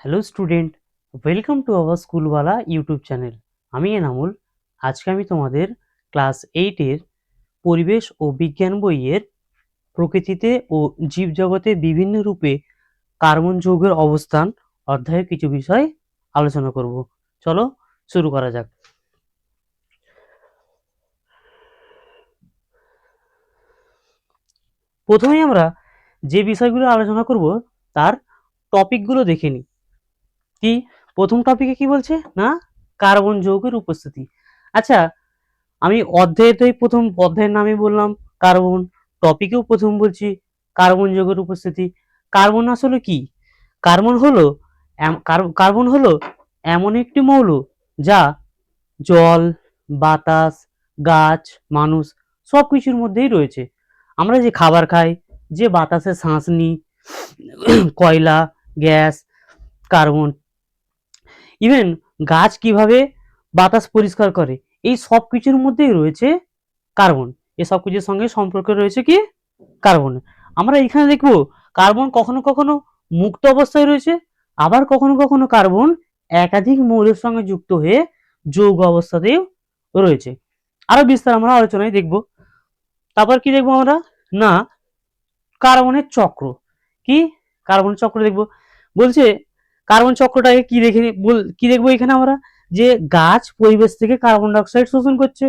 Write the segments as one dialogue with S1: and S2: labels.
S1: Hello student, welcome to our স্কুলওয়ালা YouTube channel. আমি এনামুল। আজকে আমি তোমাদের ক্লাস 8-এর পরিবেশ ও বিজ্ঞান বইয়ের প্রকৃতিতে ও জীবজগতে বিভিন্ন রূপে কার্বন যৌগের অবস্থান অধ্যায়ের কিছু বিষয় আলোচনা করব। চলো শুরু করা যাক। প্রথমেই আমরা যে বিষয়গুলো আলোচনা করব তার টপিকগুলো দেখে নিই। কি প্রথম টপিকে কি বলছে না, কার্বন যৌগের উপস্থিতি। আচ্ছা, আমি অধ্যায়তেই প্রথম অধ্যায়ের নামে বললাম কার্বন, টপিকেও প্রথম বলছি কার্বন যৌগের উপস্থিতি। কার্বন আসলে কি? কার্বন হলো কার্বন হলো এমন একটি মৌল যা জল, বাতাস, গাছ, মানুষ সব কিছুর মধ্যেই রয়েছে। আমরা যে খাবার খাই, যে বাতাসে শ্বাস নিই, কয়লা, গ্যাস, কার্বন, ইভেন গাছ কিভাবে বাতাস পরিষ্কার করে, এই সব কিছুর মধ্যেই রয়েছে কার্বন। এই সব কিছুর সঙ্গে সম্পর্ক রয়েছে কি কার্বন। আমরা এখানে দেখব কার্বন কখনো কখনো মুক্ত অবস্থায় রয়েছে, আবার কখনো কখনো কার্বন একাধিক মৌলের সঙ্গে যুক্ত হয়ে যৌগ অবস্থাতেও রয়েছে। আরো বিস্তার আমরা আলোচনায় দেখব। তারপর কি দেখবো আমরা না, কার্বনের চক্র। কি কার্বনের চক্র দেখব। বলছে কার্বন চক্রটাকে কি দেখবো এখানে আমরা, যে গাছ পরিবেশ থেকে কার্বন ডাইঅক্সাইড শোষণ করছে,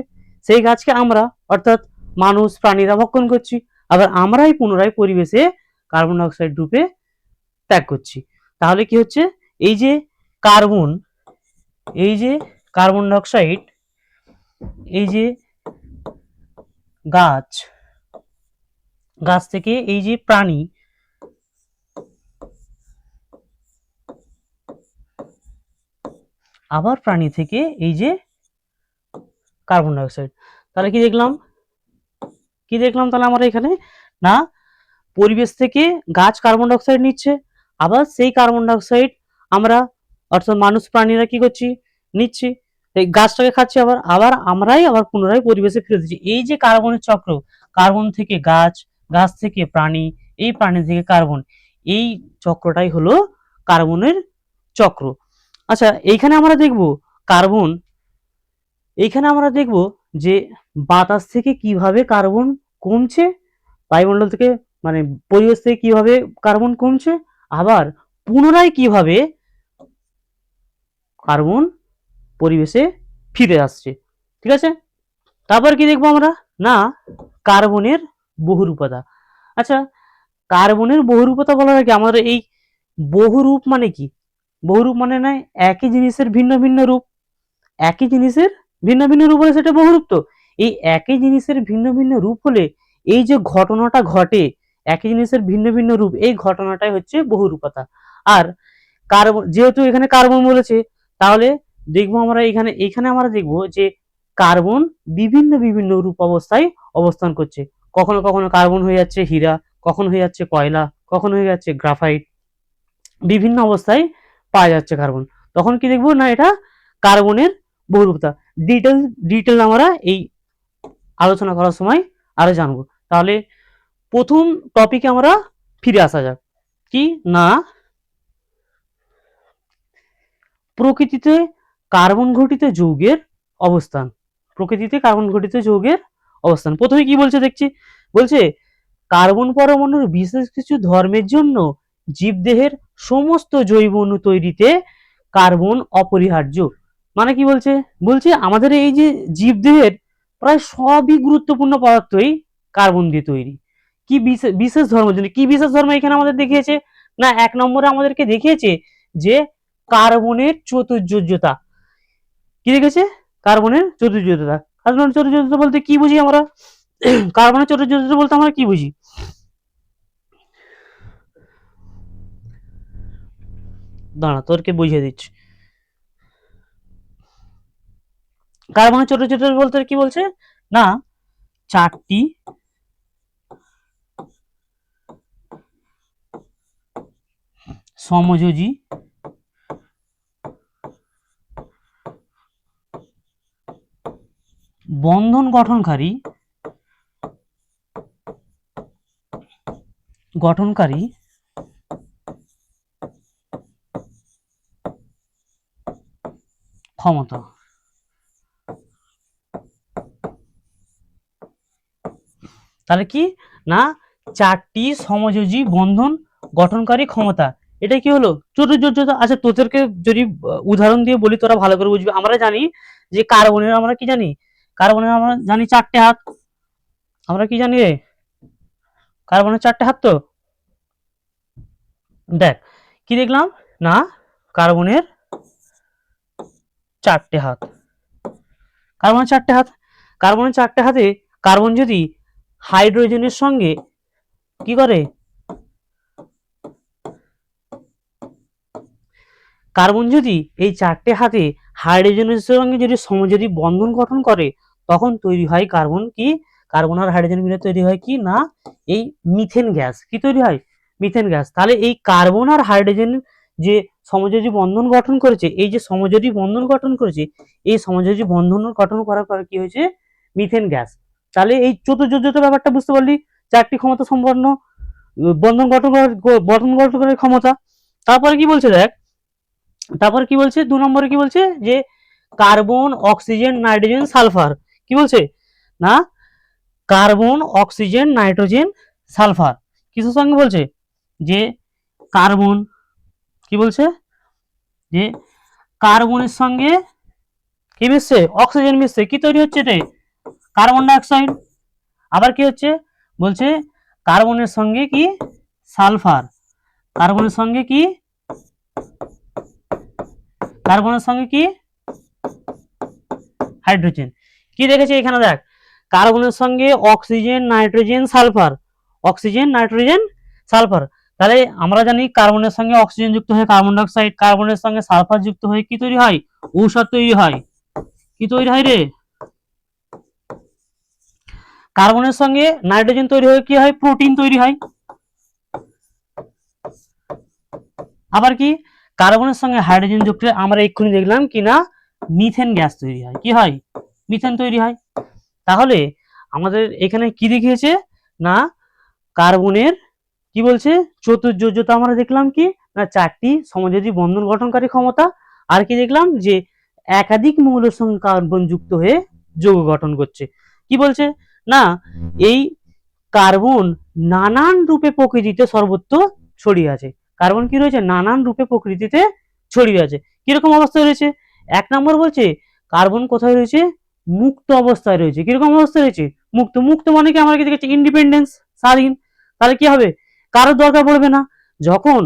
S1: সেই গাছকে আমরা অর্থাৎ মানুষ প্রাণীরা ভক্ষণ করছি, আবার আমরাই পুনরায় পরিবেশে কার্বন ডাইঅক্সাইড রূপে ত্যাগ করছি। তাহলে কি হচ্ছে, এই যে কার্বন, এই যে কার্বন ডাইঅক্সাইড, এই যে গাছ, গাছ থেকে এই যে প্রাণী, আবার প্রাণী থেকে এই যে কার্বন ডাইঅক্সাইড। তাহলে কি দেখলাম, তাহলে আমরা এখানে না, পরিবেশ থেকে গাছ কার্বন ডাইঅক্সাইড নিচ্ছে, আবার সেই কার্বন ডাইঅক্সাইড আমরা অর্থাৎ মানুষ প্রাণীরা কি করছি, নিচ্ছি, এই গাছটাকে খাচ্ছি, আবার আবার আমরাই আবার পুনরায় পরিবেশে ফিরে দিচ্ছি। এই যে কার্বনের চক্র, কার্বন থেকে গাছ, গাছ থেকে প্রাণী, এই প্রাণী থেকে কার্বন, এই চক্রটাই হলো কার্বনের চক্র। আচ্ছা, এইখানে আমরা দেখব কার্বন, এইখানে আমরা দেখব যে বাতাস থেকে কিভাবে কার্বন কমছে, বায়ুমণ্ডল থেকে মানে পরিবেশ থেকে কিভাবে কার্বন কমছে, আবার পুনরায় কিভাবে কার্বন পরিবেশে ফিরে আসছে। ঠিক আছে, তারপর কি দেখবো আমরা না, কার্বনের বহুরূপতা। আচ্ছা, কার্বনের বহুরূপতা বলার আগে আমাদের এই বহুরূপ মানে কি, বহুরূপ মানে নয় একই জিনিসের ভিন্ন ভিন্ন রূপ, একই জিনিসের ভিন্ন ভিন্ন রূপ হলে সেটা বহুরূপ। তো এই একই জিনিসের ভিন্ন ভিন্ন রূপ হলে এই যে ঘটনাটা ঘটে, একই জিনিসের ভিন্ন ভিন্ন রূপ, এই ঘটনাটাই হচ্ছে বহুরূপতা। আর কার্বন, যেহেতু এখানে কার্বন বলেছে, তাহলে দেখবো আমরা এখানে আমরা দেখবো যে কার্বন বিভিন্ন বিভিন্ন রূপ অবস্থায় অবস্থান করছে। কখনো কখনো কার্বন হয়ে যাচ্ছে হীরা, কখনো হয়ে যাচ্ছে কয়লা, কখনো হয়ে যাচ্ছে গ্রাফাইট, বিভিন্ন অবস্থায় পাওয়া যাচ্ছে কার্বন। তখন কি দেখবো না, এটা কার্বনের বহুরূপতা। ডিটেল আমরা এই আলোচনা করার সময় আরো জানবো। তাহলে প্রথম টপিকে আমরা ফিরে আসা যাক। কি না, প্রকৃতিতে কার্বন ঘটিত যৌগের অবস্থান। প্রকৃতিতে কার্বন ঘটিত যৌগের অবস্থান প্রথমে কি বলছে দেখছি, বলছে কার্বন পরমাণুর বিশেষ কিছু ধর্মের জন্য জীবদেহের সমস্ত জৈব অণু তৈরিতে কার্বন অপরিহার্য। মানে কি বলছে, বলছে আমাদের এই যে জীবদেহের প্রায় সবই গুরুত্বপূর্ণ পদার্থই কার্বন দিয়ে তৈরি। কি বিশেষ ধর্মের জন্য, কি বিশেষ ধর্ম এখানে আমাদের দেখিয়েছে না, এক নম্বরে আমাদেরকে দেখিয়েছে যে কার্বনের চতুর্যোজ্যতা। কি দেখেছে, কার্বনের চতুর্যোজ্যতা। কার্বনের চতুর্যোজ্যতা বলতে কি বুঝি আমরা, কার্বনের চতুর্যোজ্যতা বলতে আমরা কি বুঝি, দাঁড়া তোরকে বুঝিয়ে দিচ্ছি। কার্বনের চতুর্যোজ্যতা বলতে কি বলছে না, চারটি সমযোজী বন্ধন গঠনকারী ক্ষমতা। তাহলে কি না, চারটি সমযোজী বন্ধন গঠনকারী ক্ষমতা। এটা কি হলো চতুর্যোজ্যতা। আচ্ছা তোদেরকে যদি উদাহরণ দিয়ে বলি তোরা ভালো করে বুঝবি। আমরা জানি যে কার্বনের আমরা কি জানি, কার্বনের আমরা জানি চারটে হাত। আমরা কি জানি রে, কার্বনের চারটে হাত। তো দেখ কি দেখলাম না, কার্বনের চারটে হাত, কার্বনের চারটে হাত, কার্বনের চারটে হাতে কার্বন যদি হাইড্রোজেনের সঙ্গে কি করে, কার্বন যদি এই চারটে হাতে হাইড্রোজেনের সঙ্গে যদি সমযোজী বন্ধন গঠন করে, তখন তৈরি হয় কার্বন কি, কার্বন আর হাইড্রোজেন মিলে তৈরি হয় কি না, এই মিথেন গ্যাস। কি তৈরি হয়, মিথেন গ্যাস। তাহলে এই কার্বন আর হাইড্রোজেন যে সমযোজী বন্ধন গঠন করেছে, এই যে সমযোজী বন্ধন গঠন করেছে, এই সমযোজী বন্ধন গঠন করার পরে কি হয়েছে, মিথেন গ্যাস। তাহলে এই চতুর্যোজ্যতা ব্যাপারটা বুঝতে পারলি, চারটি ক্ষমতা সম্পন্ন বন্ধন গঠন করার ক্ষমতা। তারপরে কি বলছে দেখ, তারপর কি বলছে 2 নম্বরে কি বলছে যে কার্বন অক্সিজেন নাইট্রোজেন সালফার। কি বলছে না, কার্বন অক্সিজেন নাইট্রোজেন সালফার কিসের সঙ্গে বলছে, যে কার্বন কি বলছে, যে কার্বনের সঙ্গে কি মিশছে, অক্সিজেন মিশছে। কি তৈরি হচ্ছে রে, কার্বন ডাইঅক্সাইড। আবার কি হচ্ছে বলছে কার্বনের সঙ্গে কি সালফার, কার্বনের সঙ্গে কি, কার্বনের সঙ্গে কি হাইড্রোজেন। কি দেখেছে এখানে দেখ, কার্বনের সঙ্গে oxygen nitrogen sulphur, oxygen nitrogen sulphur. তাহলে আমরা জানি কার্বনের সঙ্গে অক্সিজেন যুক্ত হয়ে কার্বন ডাইঅক্সাইড, কার্বনের সঙ্গে সালফার যুক্ত হয়ে কি তৈরি হয়, ঔষধ তৈরি হয়। কি তৈরি হয় রে, কার্বনের সঙ্গে নাইট্রোজেন তৈরি হয়ে কি হয়, প্রোটিন তৈরি হয়। আবার কি কার্বনের সঙ্গে হাইড্রোজেন যুক্ত হয়ে আমরা এক্ষুনি দেখলাম কি না, মিথেন গ্যাস তৈরি হয়। কি হয়, মিথেন তৈরি হয়। তাহলে আমাদের এখানে কি দেখিয়েছে না, কার্বনের কি বলছে চতুর্যোজ্যতা আমরা দেখলাম কি না, চারটি সমযোজী বন্ধন গঠনকারী ক্ষমতা। আর কি দেখলাম যে একাধিক মৌলের সঙ্গে কার্বন যুক্ত হয়ে যৌগ গঠন করছে। কি বলছে না, এই কার্বন নানান রূপে প্রকৃতিতে সর্বত্র ছড়িয়ে আছে। কার্বন কি রয়েছে, নানান রূপে প্রকৃতিতে ছড়িয়ে আছে। কিরকম অবস্থায় রয়েছে, 1 নম্বর বলছে কার্বন কোথায় রয়েছে, মুক্ত অবস্থায় রয়েছে। কিরকম অবস্থায় রয়েছে, মুক্ত। মুক্ত মানে কি আমরা কি দেখেছি, ইন্ডিপেন্ডেন্স, স্বাধীন। তাহলে কি হবে, কারোর দরকার পড়বে না। যখন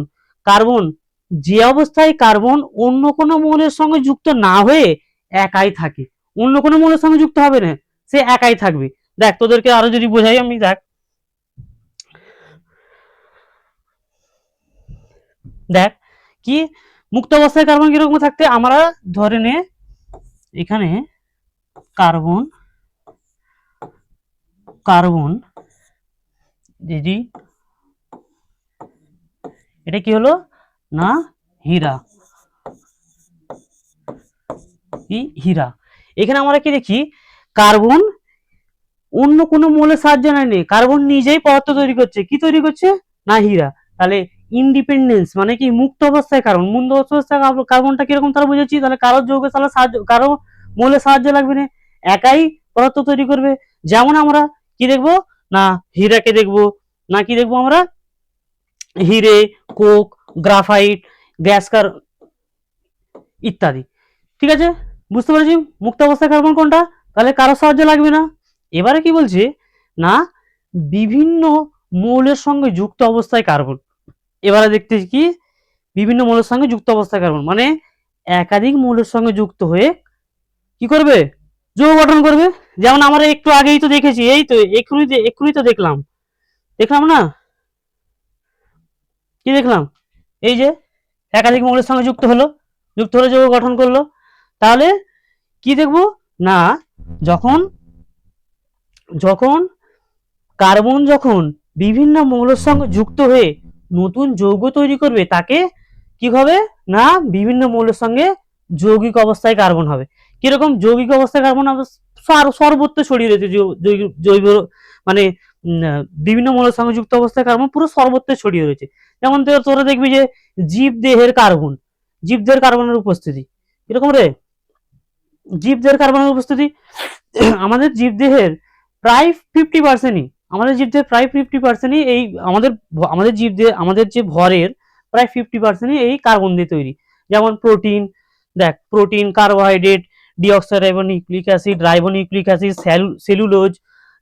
S1: কার্বন, যে অবস্থায় কার্বন অন্য কোনো মৌলের সঙ্গে যুক্ত না হয়ে একাই থাকে, অন্য কোনো মৌলের সঙ্গে যুক্ত হবে না, সে একাই থাকবে। দেখ তোদেরকে আরো যদি বোঝাই আমি, দেখ দেখ কি মুক্ত অবস্থায় কার্বন কিরকম থাকতে, আমরা ধরে নে এখানে কার্বন, কার্বন দিদি এটা কি হলো না, হীরা, কি হীরা। এখানে আমরা কি দেখি, কার্বন অন্য কোনো মৌলের সাহায্য নেয়নি, কার্বন নিজেই পদার্থ তৈরি করছে। কি তৈরি করছে না, হীরা। তাহলে ইন্ডিপেন্ডেন্স মানে কি, মুক্ত অবস্থায় কার্বন, মুক্ত অবস্থায় কার্বনটা কিরকম তাহলে বুঝেছি। তাহলে কারো যৌগের তাহলে সাহায্য, কারো মৌলের সাহায্য লাগবে না, একাই পদার্থ তৈরি করবে। যেমন আমরা কি দেখবো না, হীরাকে দেখবো না, কি দেখবো আমরা, হিরে, কোক, গ্রাফাইট, গ্যাস ইত্যাদি। ঠিক আছে, বুঝতে পেরেছি মুক্ত অবস্থায় কার্বন কোনটা, তাহলে কারো সাহায্য লাগবে না। এবারে কি বলছে না, বিভিন্ন মৌলের সঙ্গে যুক্ত অবস্থায় কার্বন। এবারে দেখতে কি, বিভিন্ন মৌলের সঙ্গে যুক্ত অবস্থায় কার্বন মানে একাধিক মৌলের সঙ্গে যুক্ত হয়ে কি করবে, যৌগ গঠন করবে। যেমন আমরা একটু আগেই তো দেখেছি, এই তো এক্ষুনি তো দেখলাম, দেখলাম না, কি দেখলাম, এই যে একাধিক মৌলের সঙ্গে যুক্ত হলো, যুক্ত হলে যৌগ গঠন করলো। তাহলে কি দেখবো না, যখন যখন কার্বন যখন বিভিন্ন মৌলের সঙ্গে যুক্ত হয়ে নতুন যৌগ তৈরি করবে, তাকে কি হবে না, বিভিন্ন মৌলের সঙ্গে যৌগিক অবস্থায় কার্বন হবে। কিরকম যৌগিক অবস্থায় কার্বন হবে, সর্বত্র ছড়িয়ে রয়েছে জৈব মানে বিভিন্ন মৌলের সঙ্গে যুক্ত অবস্থায় কার্বন পুরো সর্বত্র ছড়িয়ে রয়েছে। যেমন তোরা দেখবি যে জীব দেহের কার্বন, জীবদেহের কার্বনের উপস্থিতি কিরকম রে, জীবদের কার্বনের উপস্থিতি আমাদের জীবদেহের প্রায় 50%ই আমাদের জীবদেহের প্রায় 50%ই এই আমাদের জীবদেহ আমাদের যে ভরের প্রায় 50%ই এই কার্বন দিয়ে তৈরি। যেমন প্রোটিন, দেখ protein, carbohydrate, deoxyribonucleic acid, ribonucleic acid, cellulose,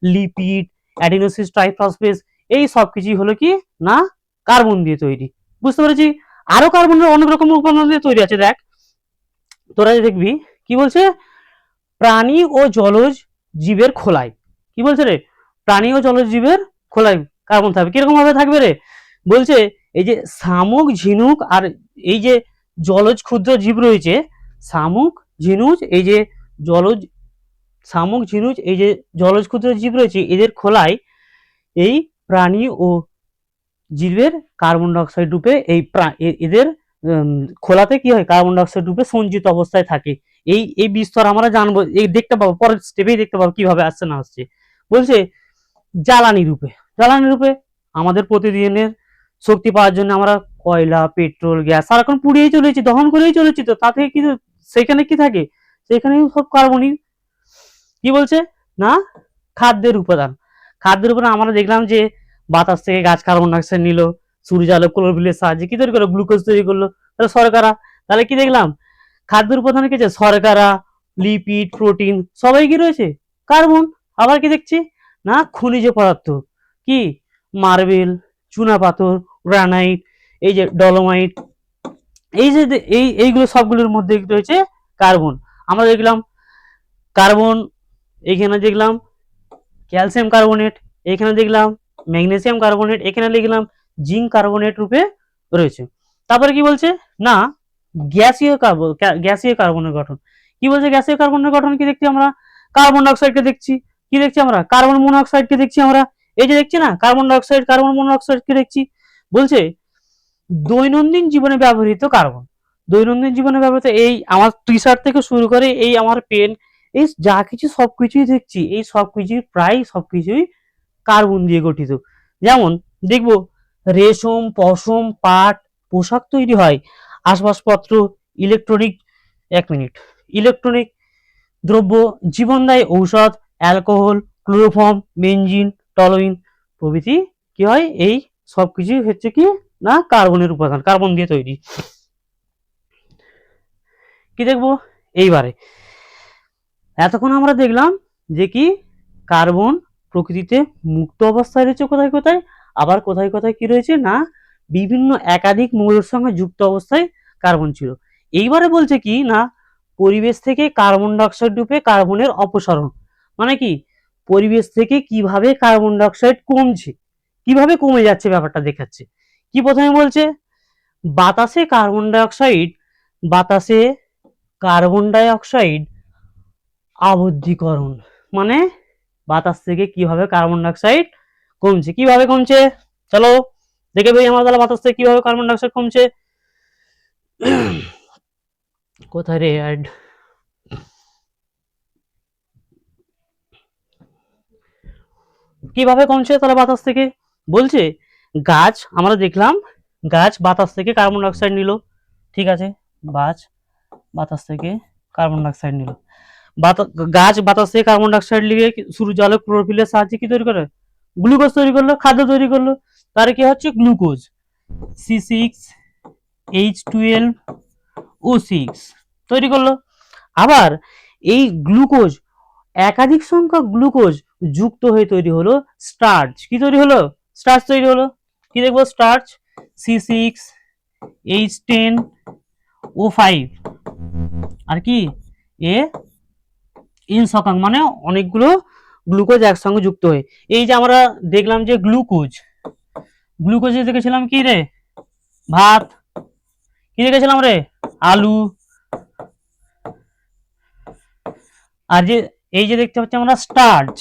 S1: lipid, adenosine triphosphate, এই সব কিছুই হলো কি না কার্বন দিয়ে তৈরি। বুঝতে পেরেছি? আরো কার্বনের অনেক রকম উপাদান দিয়ে তৈরি আছে। দেখ তোরা দেখবি কি বলছে, প্রাণী ও জলজ জীবের খোলায়, কি বলছে রে, প্রাণী ও জলজ জীবের খোলায় কার্বন থাকবে। কিরকম ভাবে থাকবে রে, বলছে এই যে শামুক, ঝিনুক আর এই যে জলজ ক্ষুদ্র জীব রয়েছে, শামুক, ঝিনুক, এই যে জলজ শামুক, ঝিনুক, এই যে জলজ ক্ষুদ্র জীব রয়েছে, এদের খোলায় এই প্রাণী ও জীবের কার্বন ডাইঅক্সাইড রূপে এই এদের খোলাতে কি হয়, কার্বন ডাইঅক্সাইড রূপে সঞ্চিত অবস্থায় থাকে। এই বিস্তর আমরা জানবো, এই দেখতে পাবো পরের স্টেপেই দেখতে পাবো কিভাবে আসছে না আসছে। বলছে জ্বালানি রূপে, জ্বালানি রূপে আমাদের প্রতিদিনের শক্তি পাওয়ার জন্য আমরা কয়লা, পেট্রোল, গ্যাস সারাক্ষণ পুড়িয়েই চলেছি, দহন করেই চলেছি, তো তাতে কিন্তু সেখানে কি থাকে, সেখানে সব কার্বনই। কি বলছে না খাদ্যের উপাদান, খাদ্যের উপাদান আমরা দেখলাম যে বাতাস থেকে গাছ কার্বন ডাইঅক্সাইড নিল, সূর্য আলো ক্লোরোফিলের সাহায্যে কি তৈরি করলো, গ্লুকোজ তৈরি করলো, তাহলে শর্করা। তাহলে কি দেখলাম, খাদ্যের উপাদানে কি আছে, শর্করা, লিপিড, প্রোটিন সবাই কি রয়েছে কার্বন। আবার কি দেখছি না খনিজ পদার্থ, কি মার্বেল, চুনা পাথর, গ্রানাইট, এই যে ডলোমাইট, এই যে এইগুলো সবগুলোর মধ্যে রয়েছে কার্বন। আমরা দেখলাম কার্বন, এইখানে দেখলাম ক্যালসিয়াম কার্বনেট, এখানে দেখলাম ম্যাগনেসিয়াম কার্বনেট, এখানে দেখলাম জিঙ্ক কার্বনেট রূপে রয়েছে। তারপরে কি বলছে না গ্যাসীয় কার্বনের গঠন। কি বলছে গ্যাসীয় কার্বনের গঠন কি দেখছি আমরা, কার্বন ডাইঅক্সাইডকে দেখছি, কি দেখছি আমরা কার্বন মনোঅক্সাইডকে দেখছি আমরা, এই যে দেখছি না কার্বন ডাইঅক্সাইড, কার্বন মনোঅক্সাইডকে দেখছি। বলছে দৈনন্দিন জীবনে ব্যবহৃত কার্বন, দৈনন্দিন জীবনে ব্যবহৃত এই আমার টি শার্ট থেকে শুরু করে এই আমার পেন, এই যা কিছু সবকিছুই দেখছি, এই সবকিছুই প্রায় সবকিছুই কার্বন দিয়ে গঠিত। যেমন দেখবো রেশম, পশম, পাট, পোশাক তৈরি হয়, আসবাবপত্র, ইলেকট্রনিক, এক মিনিট, ইলেকট্রনিক দ্রব্য, জীবনদায়ী ঔষধ, অ্যালকোহল, ক্লোরোফর্ম, বেনজিন, টলোইন প্রভৃতি কি হয়, এই সবকিছু হচ্ছে কি না কার্বনের উপাদান, কার্বন দিয়ে তৈরি। কি দেখবো এইবারে, এতক্ষণ আমরা দেখলাম যে কি কার্বন প্রকৃতিতে মুক্ত অবস্থায় রয়েছে কোথায় কোথায়, আবার কোথায় কোথায় কি রয়েছে না বিভিন্ন একাধিক মৌলের সঙ্গে যুক্ত অবস্থায় কার্বন ছিল। এইবারে বলছে কি না পরিবেশ থেকে কার্বন ডাইঅক্সাইড রূপে কার্বনের অপসারণ, মানে কি পরিবেশ থেকে কিভাবে কার্বন ডাইঅক্সাইড কমছে, কিভাবে কমে যাচ্ছে ব্যাপারটা দেখাচ্ছে। কি প্রথমে বলছে বাতাসে কার্বন ডাইঅক্সাইড, বাতাসে কার্বন ডাইঅক্সাইড আবদ্ধীকরণ, মানে বাতাস থেকে কিভাবে কার্বন ডাইঅক্সাইড কমছে, কিভাবে কমছে চলো দেখে ভাই আমার তাহলে বাতাস থেকে কিভাবে কার্বন ডাইঅক্সাইড কমছে। কোথায় রে অ্যাড, কিভাবে কমছে তাহলে বাতাস থেকে, বলছে গাছ আমরা দেখলাম গাছ বাতাস থেকে কার্বন ডাইঅক্সাইড নিল, ঠিক আছে, গাছ বাতাস থেকে কার্বন ডাইঅক্সাইড নিল, গাছ বাতাস থেকে কার্বন ডাইঅক্সাইড নিয়ে সূর্য আলো ক্লোরোফিলের সাহায্যে কি তৈরি করে, গ্লুকোজ তৈরি করলো, খাদ্য তৈরি করলো, তার কি হচ্ছে গ্লুকোজ C6H12O6 তৈরি করলো। আবার এই গ্লুকোজ একাধিক সংখ্যক গ্লুকোজ যুক্ত হয়ে তৈরি হলো স্টার্চ, কি তৈরি হলো স্টার্চ তৈরি হলো, কি দেখবো স্টার্চ C6H10O5 আর কি এ ইন সকাং, মানে অনেকগুলো গ্লুকোজ একসঙ্গে যুক্ত হয়ে, এই যে আমরা দেখলাম যে গ্লুকোজ, গ্লুকোজে দেখেছিলাম কি রে ভাত, কি দেখেছিলাম রে আলু, আর যে এই যে দেখতে পাচ্ছি আমরা স্টার্চ,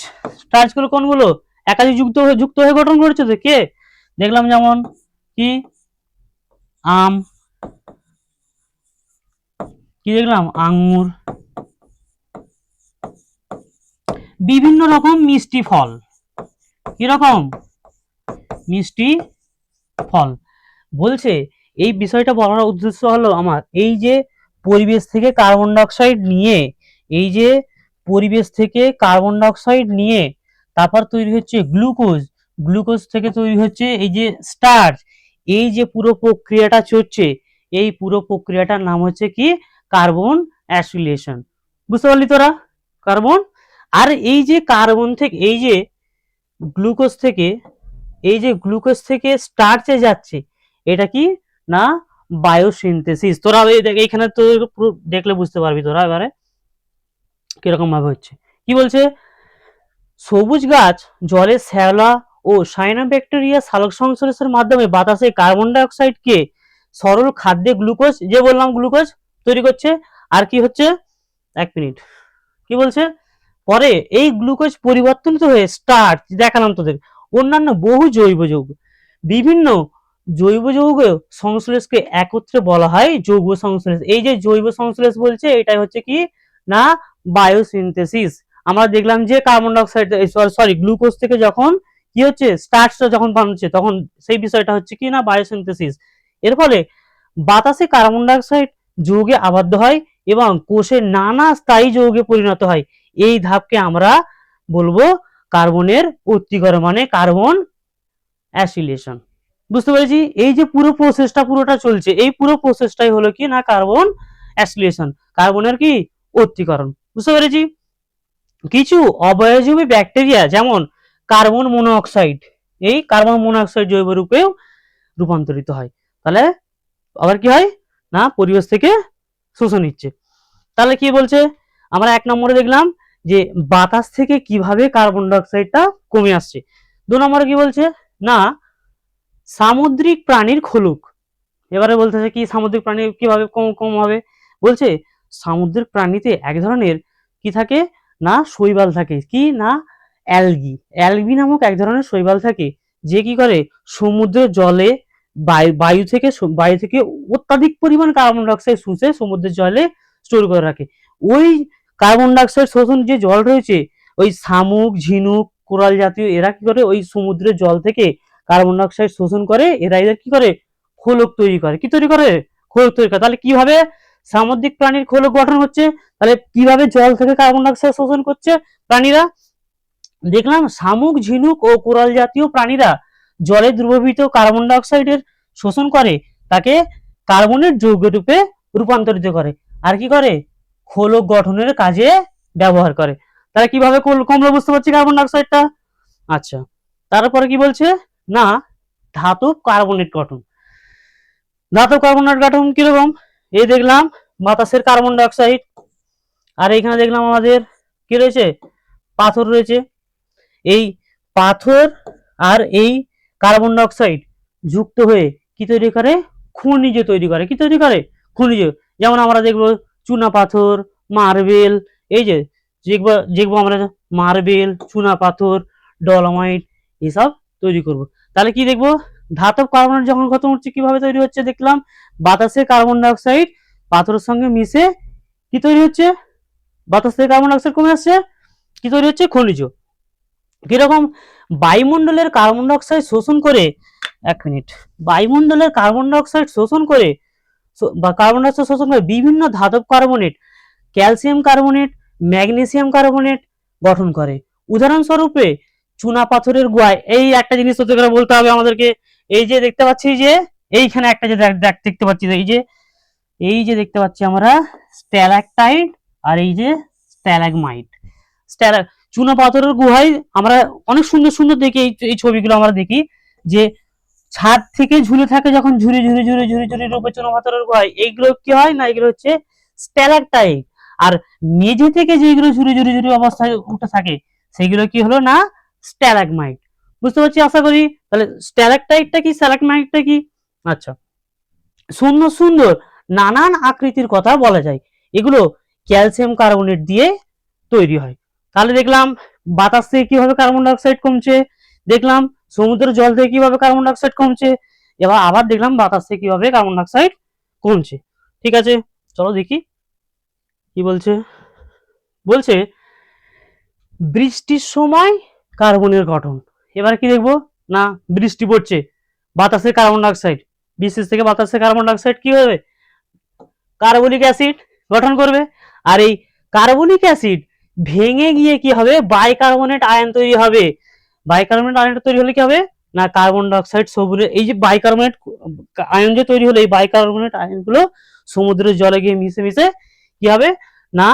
S1: স্টার্চ গুলো কোনগুলো একাধিক যুক্ত হয়ে গঠন করেছে তো কে দেখলাম, যেমন কি আম, কি দেখলাম আঙ্গুর, বিভিন্ন রকম মিষ্টি ফল, কি রকম মিষ্টি ফল। বলছে এই বিষয়টা বলার উদ্দেশ্য হলো আমার এই যে পরিবেশ থেকে কার্বন ডাইঅক্সাইড নিয়ে এই যে পরিবেশ থেকে কার্বন ডাইঅক্সাইড নিয়ে তারপর তৈরি হচ্ছে গ্লুকোজ, গ্লুকোজ থেকে তৈরি হচ্ছে এই যে স্টার্চ, এই যে পুরো প্রক্রিয়াটা চলছে, এই পুরো প্রক্রিয়াটার নাম হচ্ছে কি কার্বন অ্যাসিলেশন। বুঝতে পারলি তোরা? কার্বন, আর এই যে কার্বন থেকে এই যে গ্লুকোজ থেকে, এই যে গ্লুকোজ থেকে স্টার্চে যাচ্ছে, এটা কি না বায়োসিনথেসিস। তোরা এইখানে তো দেখলে বুঝতে পারবি তোরা এবারে কিরকম ভাবে হচ্ছে। কি বলছে, সবুজ গাছ জলে শ্যাওলা ও সায়ানোব্যাকটেরিয়া সালোক সংশ্লেষের মাধ্যমে বাতাসে কার্বন ডাই অক্সাইডকে সরল খাদ্যে গ্লুকোজ, যে বললাম গ্লুকোজ তৈরি করছে। আর কি হচ্ছে, এক মিনিট, কি বলছে, পরে এই গ্লুকোজ পরিবর্তনিত হয়ে স্টার্চ, দেখালাম তোদের, অন্যান্য বহু জৈব যৌগ, বিভিন্ন জৈব যৌগ সংশ্লেষকে একত্রে বলা হয় যৌগ সংশ্লেষ। এই যে জৈব সংশ্লেষ বলছে, এটাই হচ্ছে কি না বায়োসিনথেসিস। আমরা দেখলাম যে কার্বন ডাইঅক্সাইড সরি গ্লুকোজ থেকে যখন কি হচ্ছে স্টার্চটা যখন বানাচ্ছে, তখন সেই বিষয়টা হচ্ছে কি না বায়োসিনথেসিস। এর ফলে বাতাসে কার্বন ডাইঅক্সাইড যৌগে আবদ্ধ হয় এবং কোষে নানা স্থায়ী যৌগে পরিণত হয়। এই ধাপকে আমরা বলবো কার্বনের উত্তীকরণ, মানে কার্বন অ্যাসিলেশন। বুঝতে পেরেছি? এই যে পুরো প্রসেসটা পুরোটা চলছে, এই পুরো প্রসেসটাই হলো কি না কার্বন অ্যাসিলেশন, কার্বনের কি উত্তীকরণ। বুঝতে পেরেছি? কিছু অবয়জীবী ব্যাকটেরিয়া যেমন কার্বন মনোঅক্সাইড, এই কার্বন মনোঅক্সাইড জৈব রূপেও রূপান্তরিত হয়। তাহলে আবার কি হয় না পরিবেশ থেকে শোষণ নিচ্ছে। তাহলে কি বলছে, আমরা এক নম্বরে দেখলাম যে বাতাস থেকে কিভাবে কার্বন ডাইঅক্সাইডটা কমে আসছে। দু নম্বরে কি বলছে না সামুদ্রিক প্রাণীর খোলক। এবারে বলতেছে কি সামুদ্রিক প্রাণী কিভাবে কম কম হবে, বলছে সামুদ্রিক প্রাণীতে এক ধরনের কি থাকে না শৈবাল থাকে, কি না অ্যালগি, অ্যালগি নামক এক ধরনের শৈবাল থাকে, যে কি করে সমুদ্রের জলে বায়ু থেকে অত্যাধিক পরিমাণ কার্বন ডাইঅক্সাইড শুষে সমুদ্রের জলে স্টোর করে রাখে। ওই কার্বন ডাইঅক্সাইড শোষণ যে জল রয়েছে, ওই শামুক ঝিনুক কোরাল জাতীয় এরা কি করে ওই সমুদ্রের জল থেকে কার্বন ডাইঅক্সাইড শোষণ করে, এরা এদের কি করে খোলক তৈরি করে। কি তৈরি করে? খোলক তৈরি করে। তাহলে কিভাবে সামুদ্রিক প্রাণীর খোলক গঠন হচ্ছে, তাহলে কিভাবে জল থেকে কার্বন ডাইঅক্সাইড শোষণ করছে প্রাণীরা, দেখলাম শামুক ঝিনুক ও কোরাল জাতীয় প্রাণীরা জলে দ্রবীভূত কার্বন ডাইঅক্সাইডের শোষণ করে তাকে কার্বনের যৌগ রূপে রূপান্তরিত করে, আর কি করে খোলক গঠনের কাজে ব্যবহার করে। তাহলে কিভাবে কমলো বুঝতে পারছি কার্বন ডাইঅক্সাইডটা। আচ্ছা, তারপরে কি বলছে না ধাতব কার্বনেট গঠন। ধাতব কার্বনেট গঠন কিরকম, এই দেখলাম বাতাসের কার্বন ডাইঅক্সাইড, আর এখানে দেখলাম আমাদের কি রয়েছে পাথর রয়েছে। এই পাথর আর এই কার্বন ডাইঅক্সাইড যুক্ত হয়ে কি তৈরি করে, খনিজ তৈরি করে। কি তৈরি করে? খনিজ। যেমন আমরা দেখবো চুনা পাথর, মার্বেল, এই যে দেখবো আমরা মার্বেল, চুনা পাথর, ডলোমাইট এসব তৈরি করব। তাহলে কি দেখবো ধাতব কার্বনেট যখন গঠন হচ্ছে কিভাবে তৈরি হচ্ছে, দেখলাম বাতাসে কার্বন ডাইঅক্সাইড পাথরের সঙ্গে মিশে কি তৈরি হচ্ছে, বাতাস থেকে কার্বন ডাইঅক্সাইড কমে আসছে, কি তৈরি হচ্ছে খনিজ। কিরকম, বায়ুমণ্ডলের কার্বন ডাইঅক্সাইড শোষণ করে, এক মিনিট, বায়ুমণ্ডলের কার্বন ডাইঅক্সাইড শোষণ করে বা কার্বন ডাইঅক্সাইড শোষণ করে বিভিন্ন ধাতব carbonate, calcium carbonate, magnesium carbonate গঠন করে। উদাহরণস্বরূপে চুনা পাথরের গুহায়, এই একটা জিনিস বলতে হবে আমাদেরকে, এই যে দেখতে পাচ্ছি যে এইখানে একটা যে দেখতে পাচ্ছি, এই যে দেখতে পাচ্ছি আমরা স্ট্যালাকটাইট আর এই যে স্ট্যালাগমাইট। চুনা পাথরের গুহায় আমরা অনেক সুন্দর সুন্দর দেখি এই ছবিগুলো আমরা দেখি যে ছাদ থেকে ঝুলে থাকে যখন ঝুরি ঝুরি ঝুরি ঝুরি ঝুরি রূপে চুনা পাথরের গুহায়, এইগুলো কি হয় না এগুলো হচ্ছে স্ট্যালাকটাইট। আর মেঝে থেকে যেগুলো ঝুরি ঝুরি ঝুরি অবস্থায় উঠে থাকে সেগুলো কি হলো না স্ট্যালাগমাইট। বুঝতে পারছি আশা করি। তাহলে স্ট্যালাকটাইটটা কি, স্ট্যালাগমাইটটা কি? আচ্ছা, সুন্দর সুন্দর নানান আকৃতির কথা বলা যায়, এগুলো ক্যালসিয়াম কার্বনেট দিয়ে তৈরি হয়। তাহলে দেখলাম বাতাস থেকে কিভাবে কার্বন ডাইঅক্সাইড কমছে, দেখলাম সমুদ্রের জল থেকে কিভাবে কার্বন ডাইঅক্সাইড কমছে, এবার আবার দেখলাম বাতাস থেকে কিভাবে কার্বন ডাইঅক্সাইড কমছে। ঠিক আছে, চলো দেখি কি বলছে। বলছে বৃষ্টির সময় কার্বনের গঠন। এবার কি দেখবো না বৃষ্টি পড়ছে, বাতাসে কার্বন ডাইঅক্সাইড, বৃষ্টি থেকে বাতাসে কার্বন ডাইঅক্সাইড কি হবে কার্বলিক অ্যাসিড গঠন করবে। আর এই কার্বনিক অ্যাসিড ভেঙে গিয়ে কি হবে, বাইকার্বনেট আয়ন তৈরি হবে। বাইকার্বনেট আয়ন তৈরি হলে কি হবে না, কার্বন ডাইঅক্সাইড সবুরে এই যে বাইকার্বনেট আয়ন যে তৈরি হলো, এই বাইকার্বনেট আয়নগুলো সমুদ্রের জলে গিয়ে মিশে মিশে কি হবে না,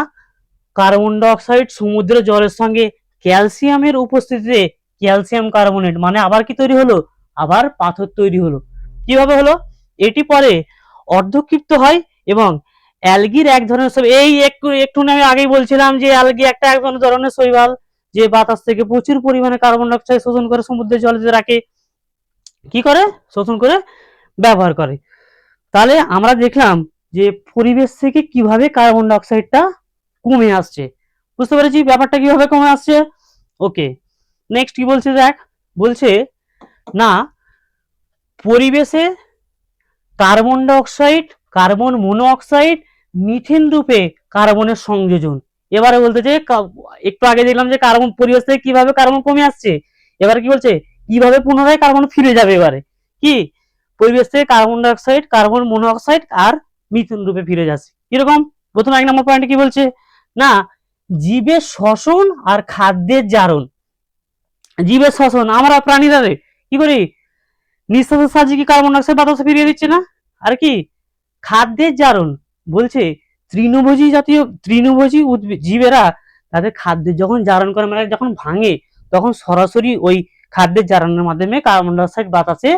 S1: কার্বন ডাইঅক্সাইড সমুদ্রের জলের সঙ্গে ক্যালসিয়ামের উপস্থিতিতে ক্যালসিয়াম কার্বনেট মানে আবার কি তৈরি হলো, আবার পাথর তৈরি হলো। কিভাবে হলো, এটি পরে অর্ধক্ষিপ্ত হয় এবং অ্যালগির এক ধরনের এই একটু আমি আগেই বলছিলাম যে অ্যালগি একটা এক ধরনের শৈবাল যে বাতাস থেকে প্রচুর পরিমাণে কার্বন ডাইঅক্সাইড শোষণ করে সমুদ্রের জলে রাখে, কি করে শোষণ করে ব্যবহার করে। তাহলে আমরা দেখলাম যে পরিবেশ থেকে কিভাবে কার্বন ডাইঅক্সাইডটা কমে আসছে, বুঝতে পেরেছি ব্যাপারটা কিভাবে কমে আসছে। ওকে, নেক্সট কি বলছে দেখ, বলছে না পরিবেশে carbon dioxide, carbon monoxide, methane রূপে কার্বনের সংযোজন। এবারে বলতেছে একটু আগে দেখলাম যে কার্বন পরিবেশ থেকে কিভাবে কার্বন কমে আসছে, এবারে কি বলছে কিভাবে পুনরায় কার্বন ফিরে যাবে। এবারে কি পরিবেশ থেকে কার্বন ডাইঅক্সাইড, কার্বন মনোঅক্সাইড আর মিথেন রূপে ফিরে যাচ্ছে। কিরকম, প্রথম 1 নম্বর পয়েন্টে কি বলছে না জীবের শ্বসন আর খাদ্যের জারণ। জীবের শ্বসন, আমরা প্রাণীরা কি করি, নিঃশ্বাসের সাহায্যে কি কার্বন ডাইঅক্সাইড বাতাসে ফিরিয়ে দিচ্ছে না। আর কি খাদ্যের জারণ, বলছে তৃণভোজী উদ্ভিদ জীবেরা তাদের খাদ্যের যখন জারণ করে মানে যখন ভাঙে তখন সরাসরি ওই খাদ্যের জারণের মাধ্যমে কার্বন ডাইঅক্সাইড বাতাসে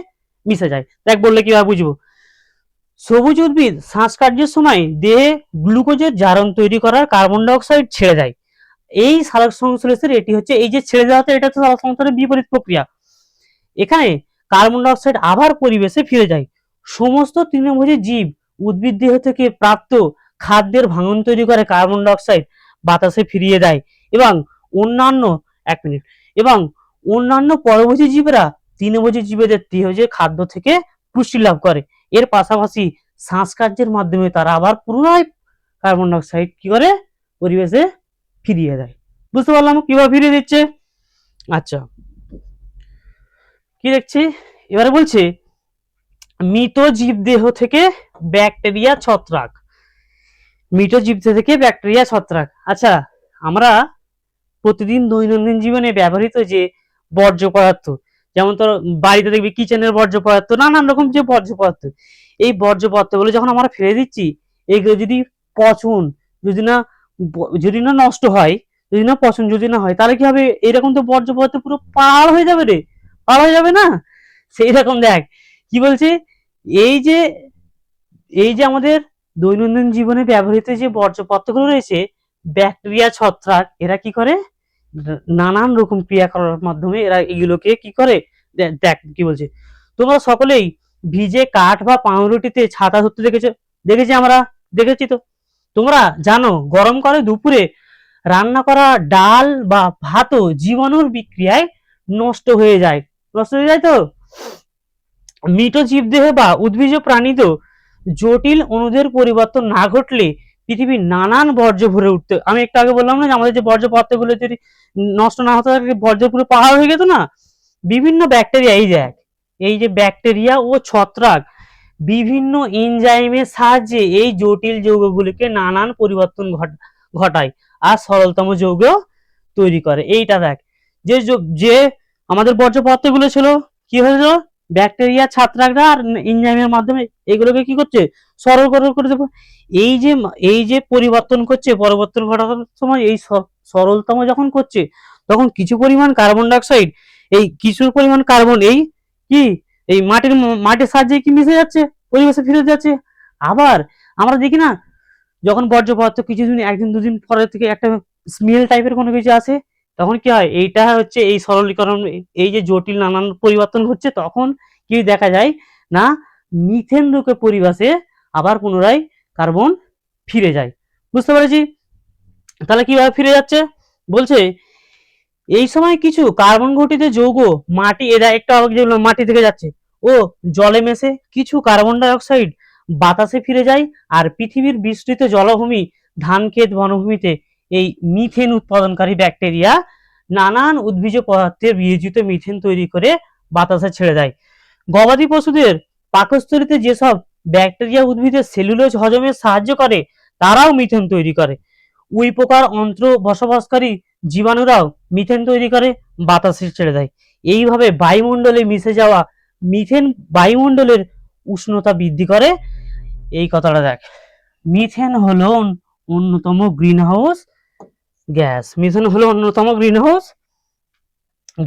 S1: মিশে যায়। দেখ বললে কিভাবে বুঝবো, সবুজ উদ্ভিদ শ্বাসকার্যের সময় দেহে গ্লুকোজের জারণ তৈরি করার কার্বন ডাইঅক্সাইড ছেড়ে দেয়। এই সালোক সংশ্লেষের এটি হচ্ছে এই যে ছেড়ে দেওয়াতে এটা হচ্ছে সালোক সংশ্লেষের বিপরীত প্রক্রিয়া। এখানে কার্বন ডাইঅক্সাইড আবার পরিবেশে ফিরে যায়। সমস্ত তৃণভোজী জীব উদ্ভিদ দেহ থেকে প্রাপ্ত খাদ্যের ভাঙন তৈরি করে কার্বন ডাইঅক্সাইড বাতাসে ফিরিয়ে দেয় এবং অন্যান্য এবং অন্যান্য পরভোজী জীবরা তৃণভোজী জীবদের দেহজ খাদ্য থেকে পুষ্টি লাভ করে। এর পাশাপাশি শ্বাসকার্যের মাধ্যমে তারা আবার পুনরায় কার্বন ডাইঅক্সাইড কি করে পরিবেশে ফিরিয়ে দেয়। বুঝতে পারলাম কিভাবে ফিরিয়ে দিচ্ছে। আচ্ছা কি দেখছি, এবারে বলছে মৃত জীবদেহ থেকে ব্যাকটেরিয়া ছত্রাক, মৃত জীবদেহ থেকে ব্যাকটেরিয়া ছত্রাক। আচ্ছা আমরা প্রতিদিন দৈনন্দিন জীবনে ব্যবহৃত যে বর্জ্য পদার্থ, যেমন তোর বাড়িতে দেখবি কিচেনের বর্জ্য পদার্থ, নানান রকম যে বর্জ্য পদার্থ, এই বর্জ্য পদার্থগুলো যখন আমরা ফেলে দিচ্ছি এইগুলো যদি পচন যদি না নষ্ট হয়, যদি না পচন যদি না হয় তাহলে কি হবে, এরকম তো বর্জ্য পদার্থ পুরো পাহাড় হয়ে যাবে রে, পাহাড় হয়ে যাবে না। সেই রকম দেখ কি বলছে, এই যে আমাদের দৈনন্দিন জীবনে ব্যবহৃত যে বর্জ্য পদার্থগুলো রয়েছে, ব্যাকটেরিয়া ছত্রাক এরা কি করে নানান রকম ক্রিয়া করার মাধ্যমে এরা এগুলোকে কি করে, দেখ কি বলছে, তোমরা সকলেই ভিজে কাঠ বা পাউরুটিতে ছাতা ধরতে দেখেছি আমরা, দেখেছি তো। তোমরা জানো গরমকালে দুপুরে রান্না করা ডাল বা ভাতও জীবাণুর বিক্রিয়ায় নষ্ট হয়ে যায়, তো। মৃত জীবদেহ বা উদ্ভিজ প্রাণীতে জটিল অণুদের পরিবর্তন না ঘটলে পৃথিবীর নানান বর্জ্য ভরে উঠতে, আমি একটু আগে বললাম না যে আমাদের যে বর্জ্য পদার্থগুলো যদি নষ্ট না হতো বর্জ্য পুরো পাহাড় হয়ে যেত না। বিভিন্ন ব্যাকটেরিয়া, এই যে ব্যাকটেরিয়া ও ছত্রাক বিভিন্ন এনজাইমের সাহায্যে এই জটিল যৌগগুলিকে নানান পরিবর্তন ঘটায় আর সরলতম যৌগ তৈরি করে। এইটা দেখ যে আমাদের বর্জ্য পদার্থগুলো ছিল কি হয়েছিল, ব্যাকটেরিয়া ছত্রাকরা আর এনজাইমের মাধ্যমে এগুলোকে কি করছে সরল করে দেবো। এই যে পরিবর্তন ঘটানোর সময় এই সরলতম যখন করছে তখন কিছু পরিমাণ কার্বন ডাইঅক্সাইড, এই কিছু পরিমাণ কার্বন এই মাটির সাহায্যে কি মিশে যাচ্ছে, পরিবেশে ফিরে যাচ্ছে। আবার আমরা দেখি না যখন বর্জ্য পদার্থ কিছুদিন একদিন দুদিন পরে থেকে একটা স্মেল টাইপের কোনো কিছু আসে, তখন কি হয়, এইটা হচ্ছে এই সরলীকরণ, এই যে জটিল নানান পরিবর্তন হচ্ছে তখন কি দেখা যায় না মিথেন রূপে পরিবেশে আবার পুনরায় কার্বন ফিরে যায়। বুঝতে পেরেছি, তাহলে কিভাবে ফিরে যাচ্ছে বলছে এই সময় কিছু কার্বন ঘটিত যৌগ মাটি, এরা একটু আগে যেগুলো মাটি থেকে যাচ্ছে ও জলে মেশে কিছু কার্বন ডাইঅক্সাইড বাতাসে ফিরে যায় আর পৃথিবীর বিস্তৃত জলভূমি ধান ক্ষেত বনভূমিতে এই মিথেন উৎপাদনকারী ব্যাকটেরিয়া নানান উদ্ভিজ পদার্থের বিয়োজিত মিথেন তৈরি করে বাতাসে ছেড়ে দেয়। গবাদি পশুদের পাকস্থলীতে যেসব ব্যাকটেরিয়া উদ্ভিদের সেলুলোজ হজমে সাহায্য করে তারাও মিথেন তৈরি করে। উই পোকার অন্ত্র বসবাসকারী জীবাণুরাও মিথেন তৈরি করে বাতাসে ছেড়ে দেয়। এইভাবে বায়ুমণ্ডলে মিশে যাওয়া মিথেন বায়ুমণ্ডলের উষ্ণতা বৃদ্ধি করে। এই কথাটা দেখ, মিথেন হলো অন্যতম গ্রিনহাউস গ্যাস। মিথেন হলো অন্যতম গ্রিনহাউস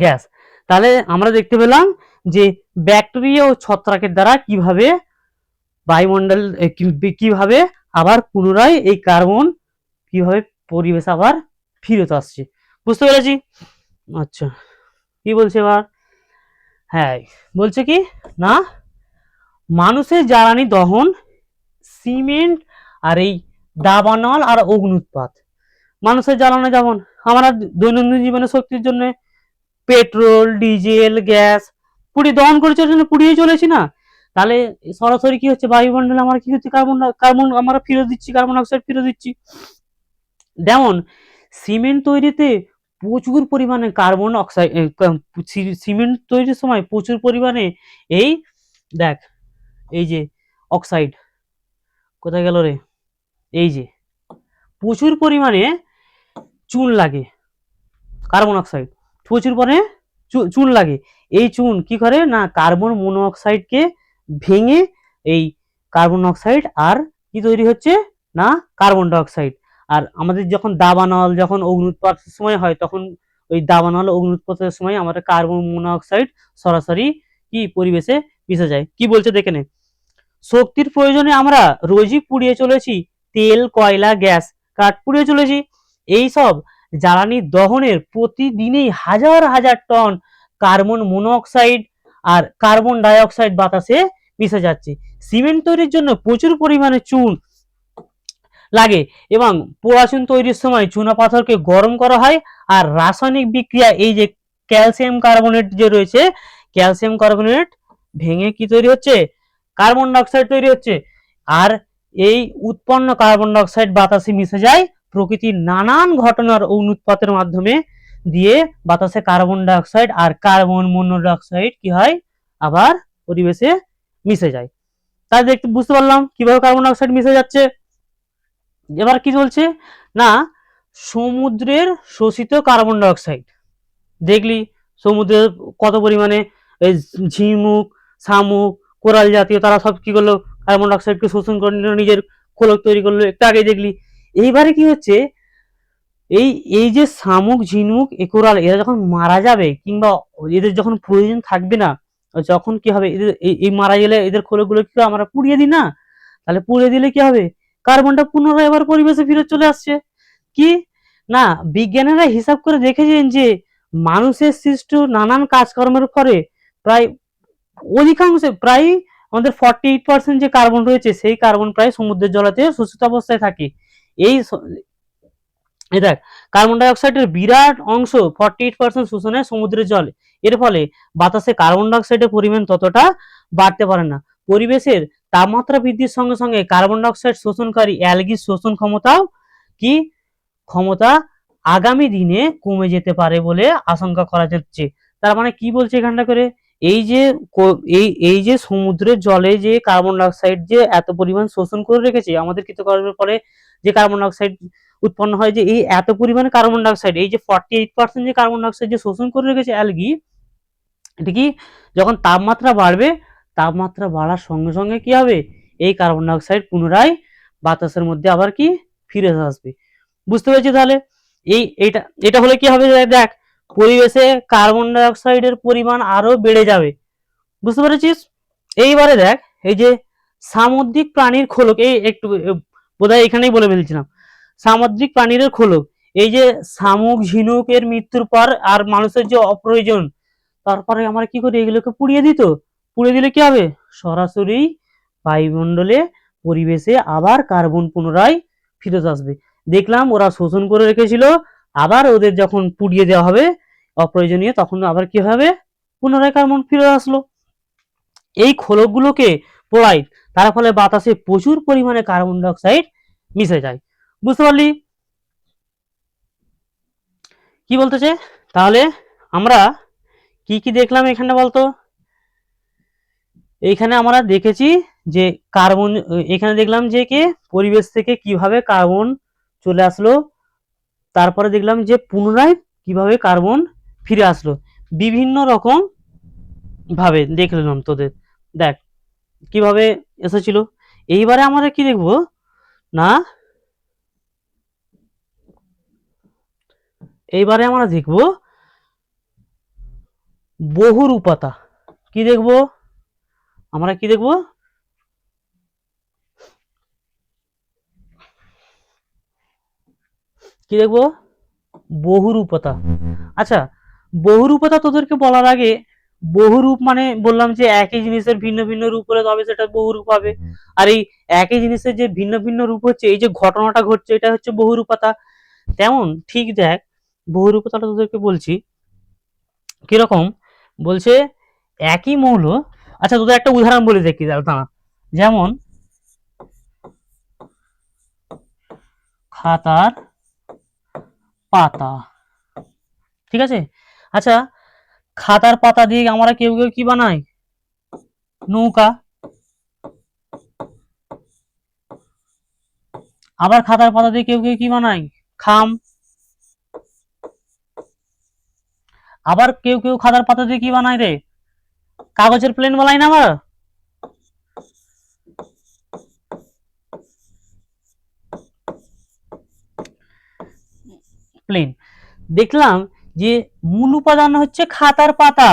S1: গ্যাস। তাহলে আমরা দেখতে পেলাম যে ব্যাকটেরিয়া ও ছত্রাকের দ্বারা কিভাবে বায়ুমণ্ডল কিভাবে আবার পুনরায় এই কার্বন কিভাবে পরিবেশ আবার ফিরত আসছে। বুঝতে পেরেছি? আচ্ছা, কি বলছে এবার? হ্যাঁ, বলছে কি না, মানুষের জ্বালানি দহন, সিমেন্ট আর এই দাবানল আর অগ্নি উৎপাত। মানুষের জ্বালানি যেমন আমরা দৈনন্দিন জীবনে শক্তির জন্য পেট্রোল, ডিজেল, গ্যাস দহন করে চলেছি, পুড়িয়ে চলেছি না? তাহলে সরাসরি কি হচ্ছে, বায়ুমণ্ডলে আমরা কি হচ্ছে, কার্বন আমরা ফিরে দিচ্ছি, কার্বন ডাইঅক্সাইড ফিরে দিচ্ছি। যেমন সিমেন্ট তৈরিতে প্রচুর পরিমাণে কার্বন অক্সাইড, সিমেন্ট তৈরির সময় প্রচুর পরিমাণে এই দেখ, এই যে অক্সাইড কোথায় গেল রে, এই যে প্রচুর পরিমাণে চুন লাগে, কার্বন অক্সাইড প্রচুর পরিমাণে চুন লাগে। এই চুন কি করে না, কার্বন মনোঅক্সাইডকে ভেঙে এই কার্বন অক্সাইড আর কি তৈরি হচ্ছে না, কার্বন ডাইঅক্সাইড। আর আমাদের যখন দাবানল, যখন অগ্নি উৎপাতের সময় হয়, তখন ওই দাবানল অগ্নি উৎপাতের সময় আমাদের কার্বন মনোঅক্সাইড সরাসরি কি পরিবেশে মিশে যায়। কি বলছে দেখে নে, শক্তির প্রয়োজনে আমরা রোজই পুড়িয়ে চলেছি তেল, কয়লা, গ্যাস, কাঠ পুড়িয়ে চলেছি। এইসব জ্বালানি দহনের প্রতিদিনই হাজার হাজার টন কার্বন মনোঅক্সাইড আর কার্বন ডাইঅক্সাইড বাতাসে মিশে যাচ্ছে। সিমেন্ট তৈরির জন্য প্রচুর পরিমাণে চুন লাগে এবং পোড়া চুন তৈরির সময় চুনা পাথরকে গরম করা হয়। আর রাসায়নিক বিক্রিয়া, এই যে ক্যালসিয়াম কার্বনেট যে রয়েছে, ক্যালসিয়াম কার্বনেট ভেঙে কি তৈরি হচ্ছে, কার্বন ডাইঅক্সাইড তৈরি হচ্ছে। আর এই উৎপন্ন কার্বন ডাইঅক্সাইড বাতাসে মিশে যায় প্রকৃতির নানান ঘটনার অনুৎপাতের মাধ্যমে দিয়ে বাতাসে কার্বন ডাইঅক্সাইড আর কার্বন মনোক্সাইড কি হয়, আবার পরিবেশে মিশে যায়। তাই দেখতে বুঝতে পারলাম কিভাবে কার্বন ডাইঅক্সাইড মিশে যাচ্ছে। এবার কি বলছে না, সমুদ্রের শোষিত কার্বন ডাইঅক্সাইড দেখলি, সমুদ্রের কত পরিমাণে ঝিনুক, শামুক, কোরাল জাতীয় তারা সব কি করলো, কার্বন ডাইঅক্সাইডকে শোষণ করে নিল, নিজের খোলক তৈরি করলো, একটু আগে দেখলি। এইবারে কি হচ্ছে, এই এই যে শামুক, ঝিনুক, কোরাল, এরা যখন মারা যাবে কিংবা এদের যখন প্রয়োজন থাকবে না, যখন কি হবে, এদের এই মারা গেলে এদের খোলকগুলো কি আমরা পুড়িয়ে দিই না? তাহলে পুড়িয়ে দিলে কি হবে, কার্বনটা পুনরায় আবার পরিবেশে ফিরে চলে আসছে। কি না, বিজ্ঞানীরা হিসাব করে দেখেছেন যে মানুষের সৃষ্ট নানান কাজকর্মের ফলে প্রায় অধিকাংশ, প্রায় আমাদের 48% যে কার্বন রয়েছে, সেই কার্বন প্রায় সমুদ্রের জলেতে শোষিত অবস্থায় থাকে। এই দেখ, কার্বন ডাইঅক্সাইডের বিরাট অংশ 48% শোষণে সমুদ্রের জল। এর ফলে বাতাসে কার্বন ডাইঅক্সাইডের পরিমাণ ততটা বাড়তে পারে না। পরিবেশের তাপমাত্রা বৃদ্ধির সঙ্গে সঙ্গে কার্বন ডাইঅক্সাইড শোষণকারী অ্যালগির শোষণ ক্ষমতা আগামী দিনে কমে যেতে পারে বলে আশঙ্কা করা যাচ্ছে। তার মানে কি বলছে এখানটা করে, এই যে এই যে সমুদ্রের জলে যে কার্বন ডাইঅক্সাইড যে এত পরিমাণ শোষণ করে রেখেছে আমাদের কৃতকর্মের ফলে, যে কার্বন ডাইঅক্সাইড উৎপন্ন হয়, যে এই এত পরিমাণে কার্বন ডাইঅক্সাইড, এই যে 48% যে কার্বন ডাইঅক্সাইড যে শোষণ করে রেখেছে অ্যালগি, এটা কি যখন তাপমাত্রা বাড়বে, তাপমাত্রা বাড়ার সঙ্গে সঙ্গে কি হবে, এই কার্বন ডাইঅক্সাইড পুনরায় বাতাসের মধ্যে আবার কি ফিরে আসবে। বুঝতে পেরেছি? তাহলে এটা হলে কি হবে, দেখ, পরিবেশে কার্বন ডাইঅক্সাইডের পরিমাণ আরো বেড়ে যাবে। বুঝতে পেরেছিস? এইবারে দেখ, এই যে সামুদ্রিক প্রাণীর খোলক, এই একটু বোধহয় এখানেই বলে ফেলছিলাম, সামুদ্রিক প্রাণীর খোলক, এই যে শামুক, ঝিনুকের মৃত্যুর পর আর মানুষের যে অপ্রয়োজন, তারপরে আমরা কি করি, এগুলোকে পুড়িয়ে দিত। পুড়িয়ে দিলে কি হবে, সরাসরি বায়ুমণ্ডলে পরিবেশে আবার কার্বন পুনরায় ফিরত আসবে। দেখলাম ওরা শোষণ করে রেখেছিল, আবার ওদের যখন পুড়িয়ে দেওয়া হবে অপ্রয়োজনীয়, তখন আবার কি হবে, পুনরায় কার্বন ফিরে আসলো। এই খোলকগুলোকে পোড়ায়, তার ফলে বাতাসে প্রচুর পরিমাণে কার্বন ডাইঅক্সাইড মিশে যায়। বুঝতে পারলি কি বলতেছে? তাহলে আমরা কি কি দেখলাম এখানে বলতো? এইখানে আমরা দেখেছি যে কার্বন, এখানে দেখলাম যে কে পরিবেশ থেকে কিভাবে কার্বন চলে আসলো তারপরে দেখলাম যে পুনরায় কিভাবে কার্বন ফিরে আসলো, বিভিন্ন রকম ভাবে দেখলাম তোদের। দেখ কিভাবে এসেছিল। এইবারে আমরা কি দেখব না, এইবারে আমরা দেখব বহুরূপতা। কি দেখব আমরা, কি দেখব, কি দেখব, বহুরূপতা। আচ্ছা, বহুরূপতা তোদেরকে বলার আগে, বহুরূপ মানে বললাম যে একই জিনিসের ভিন্ন ভিন্ন রূপ হলে তবে সেটা বহুরূপ হবে। আর এই একই জিনিসের যে ভিন্ন ভিন্ন রূপ হচ্ছে, এই যে ঘটনাটা ঘটছে, এটা হচ্ছে বহুরূপতা। তেমন ঠিক দেখ, বহুরূপতাটা তোদেরকে বলছি কিরকম। বলছে একই মৌল, আচ্ছা তোদের একটা উদাহরণ বলে দেখি দাঁড়া। যেমন খাতার পাতা, ঠিক আছে। আচ্ছা, খাতার পাতা দিয়ে আমরা কেউ কেউ কি বানাই, নৌকা। আবার খাতার পাতা দিয়ে কেউ কেউ কি বানাই, খাম। আবার কেউ কেউ খাতার পাতা দিয়ে কি বানাই রে, কাগজের প্লেন বানাই না আমরা। প্লেন। দেখলাম যে মূল উপাদান হচ্ছে খাতার পাতা,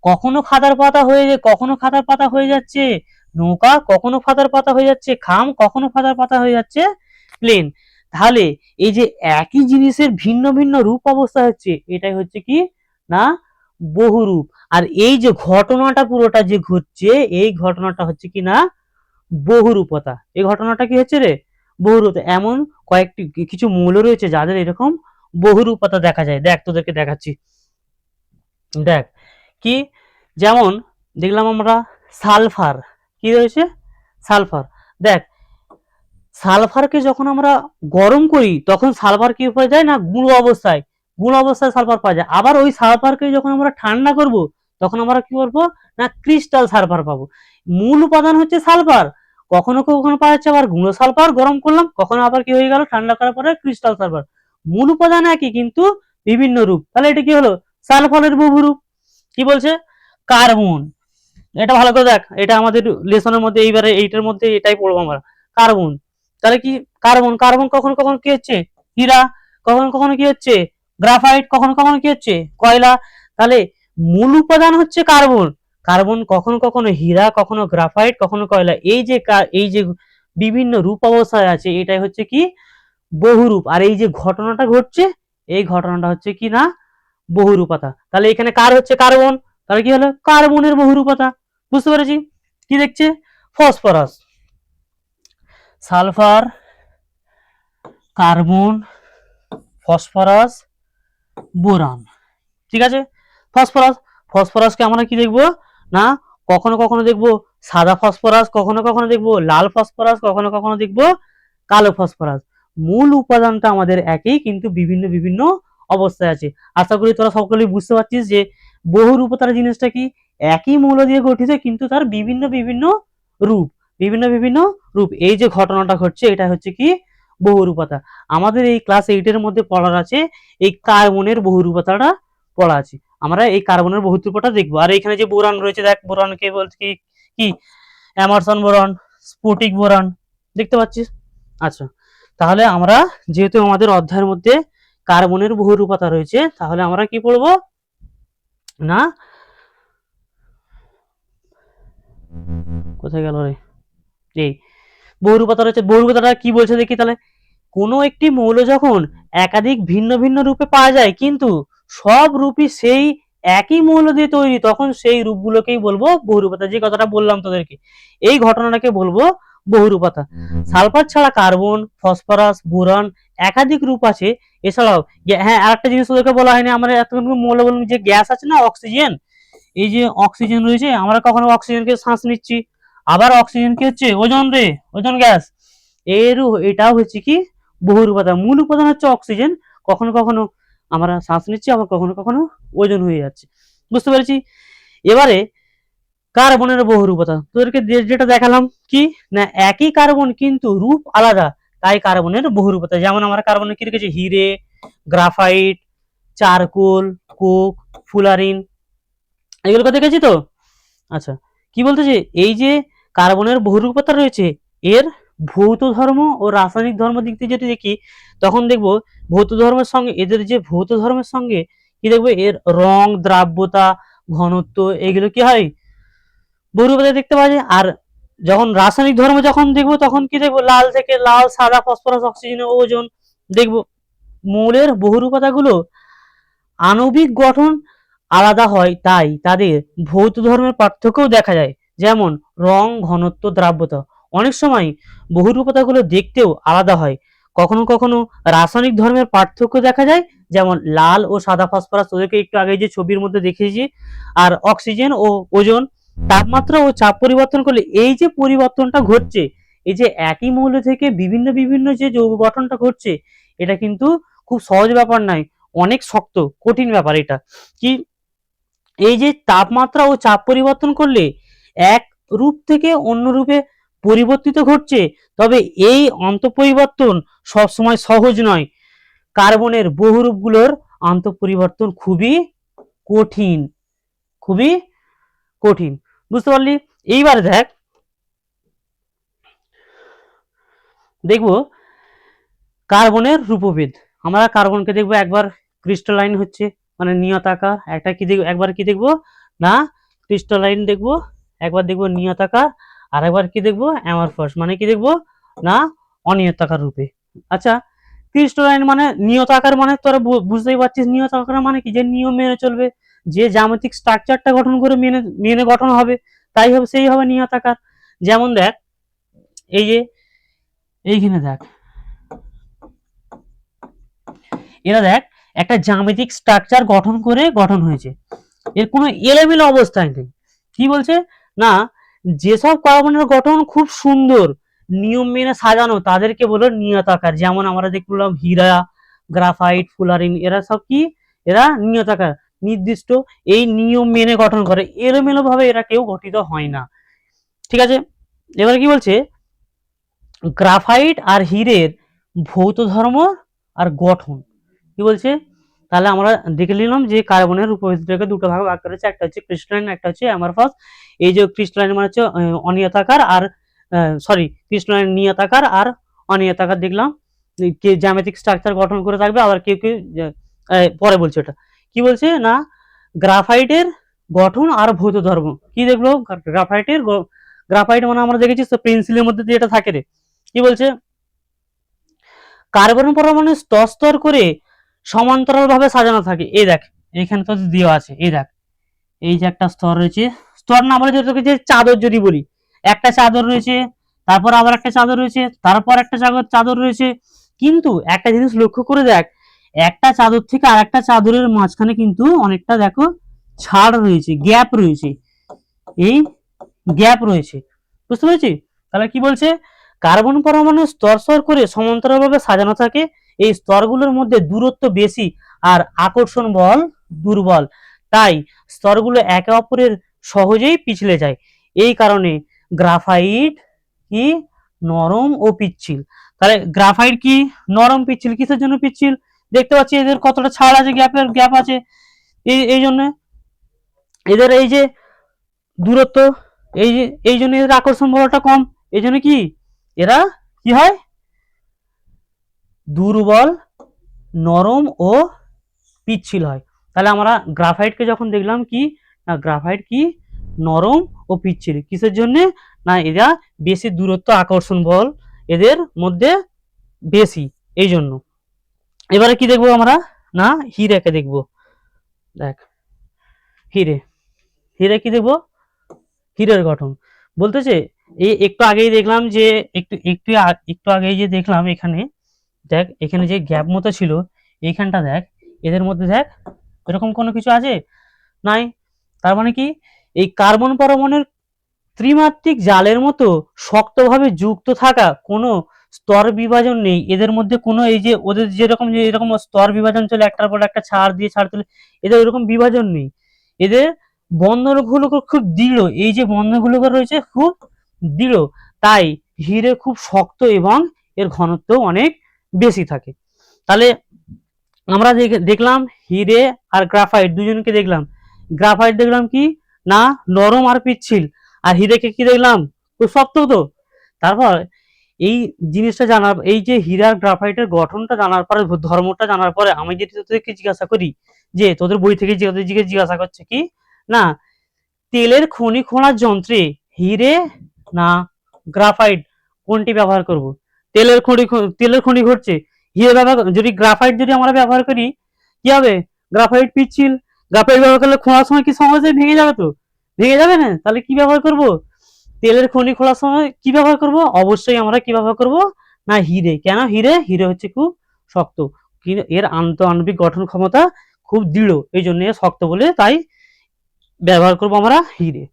S1: কখনো খাতার পাতা হয়ে যায়, কখনো খাতার পাতা হয়ে যাচ্ছে নৌকা, কখনো খাতার পাতা হয়ে যাচ্ছে খাম, কখনো খাতার পাতা হয়ে যাচ্ছে প্লেন। তাহলে এই যে একই জিনিসের ভিন্ন ভিন্ন রূপ অবস্থা হচ্ছে, এটাই হচ্ছে কি না বহুরূপ। আর এই যে ঘটনাটা পুরোটা যে ঘটছে, এই ঘটনাটা হচ্ছে কি না বহুরূপতা। এই ঘটনাটা কি হচ্ছে রে, বহুরূপতা। এমন কয়েকটি কিছু মৌল রয়েছে যাদের এরকম বহুরূপতা দেখা যায়। দেখ তোদেরকে দেখাচ্ছি, দেখ কি, যেমন দেখলাম আমরা সালফার, কি রয়েছে সালফার। দেখ সালফারকে যখন আমরা গরম করি তখন সালফার কি পাওয়া যায় না, গুঁড়ো অবস্থায়, গুঁড়ো অবস্থায় সালফার পাওয়া যায়। আবার ওই সালফারকে যখন আমরা ঠান্ডা করব তখন আমরা কি করবো না, ক্রিস্টাল সালফার পাবো। মূল উপাদান হচ্ছে সালফার, কখনো কখনো পাওয়া যাচ্ছে আবার গুঁড়ো সালফার, গরম করলাম, কখনো আবার কি হয়ে গেল ঠান্ডা করার পরে ক্রিস্টাল সালফার। মূল উপাদান একই কিন্তু বিভিন্ন রূপ। তাহলে এটা কি হলো, সালফারের বহুরূপ। কি বলছে, কার্বন। এটা ভালো করে দেখ, এটা আমাদের লেসনের মধ্যে এইবারে এইটার মধ্যে এটাই পড়বো আমরা, কার্বন। তাহলে কি কার্বন, কার্বন কখনো কখনো কি হচ্ছে হীরা, কখনো কখনো কি হচ্ছে গ্রাফাইট, কখনো কখনো কি হচ্ছে কয়লা। তাহলে মূল উপাদান হচ্ছে কার্বন, কার্বন কখনো কখনো হীরা, কখনো গ্রাফাইট, কখনো কয়লা। এই যে বিভিন্ন রূপ অবস্থায় আছে, এটাই হচ্ছে কি বহুরূপ। আর এই যে ঘটনাটা ঘটছে, এই ঘটনাটা হচ্ছে কি না বহুরূপতা। তাহলে এখানে কার হচ্ছে কার্বন, তাহলে কি হলো কার্বনের বহুরূপতা। বুঝতে পেরেছি। কি দেখছে, phosphorus, sulphur, carbon, phosphorus, boron, ঠিক আছে। ফসফরাস, ফসফরাসকে আমরা কি দেখবো না, কখনো কখনো দেখবো সাদা ফসফরাস, কখনো কখনো দেখবো লাল ফসফরাস, কখনো কখনো দেখবো কালো ফসফরাস। মূল উপাদানটা আমাদের একই কিন্তু বিভিন্ন বিভিন্ন অবস্থায় আছে। আশা করি তোরা সকলেই বুঝতে পারছিস যে বহুরূপতার জিনিসটা কি, একই মৌল দিয়ে গঠিত কিন্তু তার বিভিন্ন বিভিন্ন রূপ, বিভিন্ন বিভিন্ন রূপ। এই যে ঘটনাটা ঘটছে এটা হচ্ছে কি বহুরূপতা। আমাদের এই ক্লাস 8 এর মধ্যে পড়ার আছে এই কার্বনের বহুরূপতাটা পড়া আছে। আমরা এই কার্বনের বহুরূপটা দেখবো। আর এখানে যে বোরন রয়েছে, দেখ বোরনকে বলছে কি, কি এমারসন বোরন, স্ফটিক বোরন, দেখতে পাচ্ছিস। আচ্ছা, তাহলে আমরা যেহেতু আমাদের অধ্যায়ের মধ্যে কার্বনের বহুরূপতা রয়েছে, তাহলে আমরা কি পড়বো না, কোথায় গেল রে, এই বহুরূপতা রয়েছে। বহুরূপতাটা কি বলছে দেখি তাহলে, কোনো একটি মৌল যখন একাধিক ভিন্ন ভিন্ন রূপে পাওয়া যায় কিন্তু সব রূপই সেই একই মৌল দিয়ে তৈরি, তখন সেই রূপগুলোকেই বলবো বহুরূপতা। যে কথাটা বললাম তোদেরকে, এই ঘটনাটাকে বলবো বহুরূপতা। সালফার ছাড়া কার্বন, ফসফরাস, বোরন একাধিক রূপ আছে। এছাড়াও হ্যাঁ, আরেকটা জিনিস তোদেরকে বলা হয়নি, আমরা এতক্ষণ মৌল বললাম যে গ্যাস আছে না অক্সিজেন, এই যে অক্সিজেন রয়েছে, আমরা কখনো অক্সিজেনকে শ্বাস নিচ্ছি, আবার অক্সিজেন কি হচ্ছে ওজন রে, ওজন গ্যাস। এটাও হচ্ছে কি বহুরূপতা। মূল উপাদান হচ্ছে অক্সিজেন, কখনো কখনো আমরা শ্বাস নিচ্ছি, আবার কখনো কখনো ওজন হয়ে যাচ্ছে। বুঝতে পেরেছি। এবারে কার্বনের বহুরূপতা তোদেরকে যেটা দেখালাম, কি না একই কার্বন কিন্তু রূপ আলাদা, তাই কার্বনের বহুরূপতা। যেমন আমরা কার্বনে কি রেখেছি, হিরে, গ্রাফাইট, চারকোল, কোক, ফুলারিন, এগুলোকে দেখেছি তো। আচ্ছা, কি বলতেছে, এই যে কার্বনের বহুরূপতা রয়েছে, এর ভৌত ধর্ম ও রাসায়নিক ধর্ম দিক থেকে যদি দেখি, তখন দেখব ভৌত ধর্মের সঙ্গে, এদের যে ভৌত ধর্মের সঙ্গে কি দেখবো, এর রং, দ্রাব্যতা, ঘনত্ব, এগুলো কি হয়, বহুরূপতা দেখতে পাওয়া যায়। আর যখন রাসায়নিক ধর্ম যখন দেখবো, তখন কি দেখবো, লাল থেকে লাল, সাদা, ফসফরাস, অক্সিজেন, ওজন দেখবো। মৌলের বহুরূপতা গুলো আণবিক গঠন আলাদা হয়, তাই তাদের ভৌত ধর্মের পার্থক্যও দেখা যায়, যেমন রং, ঘনত্ব, দ্রাব্যতা। অনেক সময় বহুরূপতাগুলো দেখতেও আলাদা হয়, কখনো কখনো রাসায়নিক ধর্মের পার্থক্য দেখা যায়, যেমন লাল ও সাদা ফসফরাস, ওদেরকে একটু আগে যে ছবির মধ্যে দেখিয়েছি। আর অক্সিজেন ও ওজন, তাপমাত্রা ও চাপ পরিবর্তন করলে এই যে পরিবর্তনটা ঘটছে, এই যে একই মৌল থেকে বিভিন্ন বিভিন্ন যে যৌগ গঠনটা ঘটছে, এটা কিন্তু খুব সহজ ব্যাপার নয়, অনেক শক্ত কঠিন ব্যাপার এটা। কি, এই যে তাপমাত্রা ও চাপ পরিবর্তন করলে এক রূপ থেকে অন্য রূপে পরিবর্তিত ঘটছে, তবে এই অন্তঃপরিবর্তন সবসময় সহজ নয়। কার্বনের বহুরূপগুলোর আন্তঃপরিবর্তন খুবই কঠিন, খুবই কঠিন। বুঝতে পারলি? এইবার দেখবো কার্বনের রূপভেদ। আমরা কার্বনকে দেখবো একবার ক্রিস্টালাইন হচ্ছে, মানে নিয়তাকার, একটা কি দেখবো, একবার কি দেখবো না ক্রিস্টালাইন দেখবো, একবার দেখবো নিয়তাকার, আর একবার কি দেখবো অ্যামারফাস, মানে কি দেখবো না অনিয়তাকার রূপে। আচ্ছা, ক্রিস্টালাইন মানে নিয়তাকার, মানে তোরা বুঝতেই পারছিস নিয়তাকার মানে কি, যে নিয়ম মেনে চলবে, যে জ্যামিতিক স্ট্রাকচারটা গঠন করে মেনে মেনে গঠন হবে, তাই হবে সেই হবে নিয়তাকার। যেমন দেখ, এই যে এইখানে দেখ, এরা দেখ একটা জ্যামিতিক স্ট্রাকচার গঠন করে গঠন হয়েছে, এর কোনো এলোমেলো অবস্থায় নেই। কি বলছে না, যেসব কার্বনের গঠন খুব সুন্দর, নিয়ম মেনে সাজানো, তাদেরকে বলো নিয়তাকার। যেমন আমরা দেখলাম হীরা, গ্রাফাইট, ফুলারিন, এরা সব কি, এরা নিয়তাকার, নির্দিষ্ট এই নিয়ম মেনে গঠন করে, এলোমেলো ভাবে এরা কেউ গঠিত হয় না। ঠিক আছে, এবার কি বলছে, গ্রাফাইট আর হীরের ভৌত ধর্ম আর গঠন কি বলছে, তাহলে আমরা দেখে নিলাম যে কার্বনের উপস্থিতিকে দুটো ভাগে ভাগ করেছে, একটা হচ্ছে ক্রিস্টালাইন, একটা হচ্ছে অ্যামারফাস। এই যে ক্রিস্টালাইন মানে হচ্ছে অনিয়তাকার, আর সরি ক্রিস্টালাইন নিয়তাকার আর অনিয়তাকার দেখলাম, জ্যামিতিক স্ট্রাকচার গঠন করে থাকবে। আবার কেউ কেউ পরে বলছে, এটা কি বলছে না, গ্রাফাইটের গঠন আর ভৌত ধর্ম কি দেখলো, গ্রাফাইট মানে আমরা দেখেছি পেন্সিলের মধ্যে যেটা থাকে রে, কি বলছে, কার্বন পরমাণু স্তর স্তর করে সমান্তরাল ভাবে সাজানো থাকে। এই দেখ এখানে তো দেওয়া আছে, এই দেখ এই যে একটা স্তর রয়েছে, স্তর না বলে তোকে যে চাদর যদি বলি, একটা চাদর রয়েছে, তারপর আবার একটা চাদর রয়েছে, তারপর একটা চাদর রয়েছে, কিন্তু একটা জিনিস লক্ষ্য করে দেখ, একটা চাদর থেকে আর একটা চাদরের মাঝখানে কিন্তু অনেকটা দেখো ছাড় রয়েছে, গ্যাপ রয়েছে, এই গ্যাপ রয়েছে। বুঝতে পেরেছি? তাহলে কি বলছে, কার্বন পরমাণু স্তর স্তর করে সমান্তরালভাবে সাজানো থাকে, এই স্তরগুলোর মধ্যে দূরত্ব বেশি আর আকর্ষণ বল দুর্বল, তাই স্তরগুলো একে অপরের সহজেই পিছলে যায়। এই কারণে গ্রাফাইট কি নরম ও পিচ্ছিল। তাহলে গ্রাফাইট কি নরম পিচ্ছিল, কিসের জন্য পিচ্ছিল, দেখতে পাচ্ছি এদের কতটা ছাড় আছে, গ্যাপ আছে, এই জন্য এদের এই যে দূরত্ব, এই জন্য এদের আকর্ষণ বলটা কম, এই জন্য কি এরা কি হয় দুর্বল, নরম ও পিচ্ছিল হয়। তাহলে আমরা গ্রাফাইটকে যখন দেখলাম কি না, গ্রাফাইট কি নরম ও পিচ্ছিল, কিসের জন্য না, এরা বেশি দূরত্ব, আকর্ষণ বল এদের মধ্যে বেশি, এই জন্য। এবারে কি দেখবো আমরা না, হীরাকে দেখবো। দেখ হিরে কি দেখবো, হীরের গঠন বলতেছে, এই একটু আগেই দেখলাম যে একটু আগেই যে দেখলাম এখানে, দেখ এখানে যে গ্যাপ মতো ছিল, এইখানটা দেখ, এদের মধ্যে দেখ এরকম কোনো কিছু আছে নাই। তার মানে কি, এই কার্বন পরমাণুর ত্রিমাত্রিক জালের মতো শক্তভাবে যুক্ত থাকা কোনো স্তর বিভাজন নেই এদের মধ্যে, কোনো এই যে ওদের যেরকম যে এরকম স্তর বিভাজন চলে, একটার পর একটা ছাড় দিয়ে ছাড় তুলে, এদের ওরকম বিভাজন নেই। এদের বন্ধনগুলো খুব দৃঢ়, এই যে বন্ধনগুলো রয়েছে খুব দৃঢ়, তাই হীরে খুব শক্ত এবং এর ঘনত্ব অনেক বেশি থাকে। তাহলে আমরা দেখলাম হিরে আর গ্রাফাইট দুজনকে দেখলাম। গ্রাফাইট দেখলাম কি না নরম আর পিচ্ছিল, আর হিরেকে কি দেখলাম খুব শক্ত। তো তারপর এই জিনিসটা জানার, এই যে হীরা আর গ্রাফাইটের গঠনটা জানার পরে, ধর্মটা জানার পরে আমি যদি তোদেরকে জিজ্ঞাসা করি, যে তোদের বই থেকে জিজ্ঞাসা করছে কি না তেলের খনি খোঁড়ার যন্ত্রে হিরে না গ্রাফাইট কোনটি ব্যবহার করব? তেলের খনি ঘটছে, হিরে ব্যবহার, যদি গ্রাফাইট যদি আমরা ব্যবহার করি কি হবে? গ্রাফাইট পিচ্ছিল, গ্রাফাইট ব্যবহার করলে খোঁড়ার সময় কি সহজে ভেঙে যাবে? তো ভেঙে যাবে না, তাহলে কি ব্যবহার করব? তেলের খনি খোলার সময় কি ব্যবহার করব? অবশ্যই আমরা কি ব্যবহার করব না হিরে। কেন হিরে? হিরে হচ্ছে খুব শক্ত, এর আণবিক গঠন ক্ষমতা খুব দৃঢ়, এই জন্য শক্ত বলে তাই ব্যবহার করব আমরা হিরে।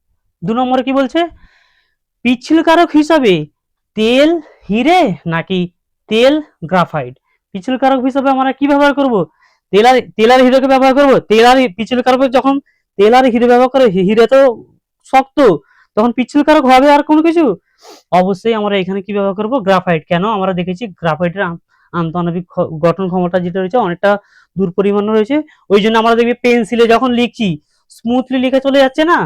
S1: 2 নম্বরে কি বলছে? পিচ্ছিল কারক হিসাবে তেল হিরে নাকি তেল গ্রাফাইট? পিচ্ছিল কারক হিসাবে আমরা কি ব্যবহার করব? তেল আর হিরেকে ব্যবহার করব। তেল আর পিচ্ছিল কারক, যখন তেল আর হিরে ব্যবহার করে, হিরে তো শক্ত, তখন পিচ্ছিল কারক হবে আর কোনো কিছু? অবশ্যই আমরা এখানে কি ব্যবহার করব? গ্রাফাইট। কেন? আমরা দেখেছি গ্রাফাইটের আন্তঃআণবিক গঠন ক্ষমতা যেটা রয়েছে অনেকটা দূর পরিমাণে রয়েছে, ওই জন্য আমরা দেখবি পেন্সিলে যখন লিখছি স্মুথলি লিখে চলে যাচ্ছে না,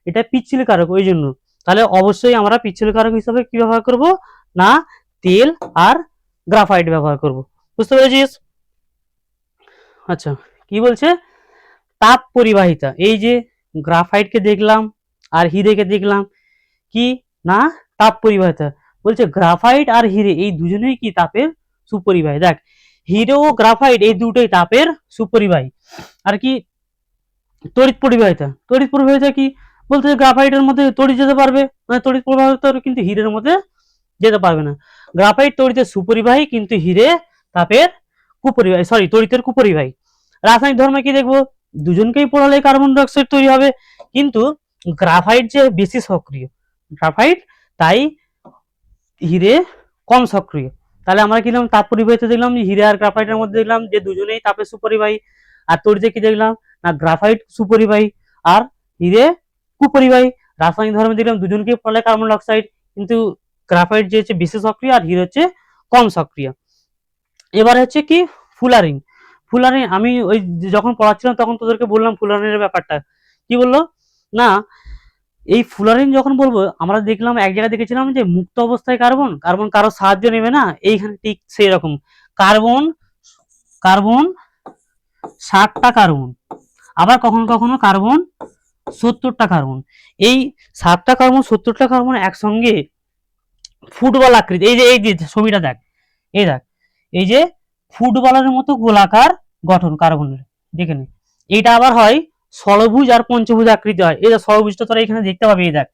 S1: এটা পিচ্ছিল কারক, ওই জন্য। তাহলে অবশ্যই আমরা পিচ্ছিল কারক হিসাবে কি ব্যবহার করব না তেল আর গ্রাফাইট ব্যবহার করব। বুঝতে পেরেছিস? আচ্ছা, কি বলছে? তাপ পরিবাহিতা। এই যে গ্রাফাইটকে দেখলাম আর হিরেকে দেখলাম কি না তাপ পরিবাহিতা, বলছে গ্রাফাইট আর হিরে এই দুজনেই কি তাপের সুপরিবাহী। দেখ, হিরে ও গ্রাফাইট এই দুটোই তাপের সুপরিবাহী। আর কি তড়িৎ পরিবাহিতা? তড়িৎ পরিবাহিতা কি বলতে, গ্রাফাইটের মধ্যে তড়িৎ যেতে পারবে, মানে তড়িৎ প্রবাহিত, কিন্তু হিরের মধ্যে যেতে পারবে না। গ্রাফাইট তড়িতের সুপরিবাহী, কিন্তু হিরে তাপের কুপরিবাহী, সরি তড়িতের কুপরিবাহী। রাসায়নিক ধর্মে কি দেখবো? দুজনকেই পোড়ালে কার্বন ডাইঅক্সাইড তৈরি হবে, কিন্তু গ্রাফাইট যে বেশি সক্রিয়, গ্রাফাইট, তাই হিরে কম সক্রিয়। তাহলে আমরা কি দেখলাম? তাপ পরিবাহিতা দেখলাম হিরে আর গ্রাফাইটের মধ্যে, দেখলাম যে দুজনেই তাপের সুপরিবাহী। আর তড়িতে কি দেখলাম না গ্রাফাইট সুপরিবাহী আর হিরে কুপরিবাহী। রাসায়নিক ধর্মে দেখলাম দুজনকেই পোড়ালে কার্বন ডাইঅক্সাইড, কিন্তু গ্রাফাইট যে হচ্ছে বেশি সক্রিয় আর হিরে হচ্ছে কম সক্রিয়। এবার হচ্ছে কি ফুলারিন। ফুলারিন আমি ওই যখন পড়াচ্ছিলাম তখন তোদেরকে বললাম ফুলারিনের ব্যাপারটা। কি বললো না এই ফুলারিন যখন বলবো, আমরা দেখলাম এক জায়গায় দেখেছিলাম যে মুক্ত অবস্থায় কার্বন, কার্বন কারো সাহায্য নেবে না, এইখানে ঠিক সেই রকম কার্বন, কার্বন 60টা কার্বন, আবার কখনো কখনো কার্বন 70টা কার্বন। এই 7টা কার্বন 70টা কার্বন একসঙ্গে ফুটবল আকৃতি, এই যে ছবিটা দেখ, এই দেখ, এই যে ফুটবলের মতো গোলাকার গঠন কার্বনের, দেখে নে। এইটা আবার হয় ষড়ভুজ আর পঞ্চভুজ আকৃতি হয়। এই যে ষড়ভুজটা তোরা এখানে দেখতে পাবি, এই দেখ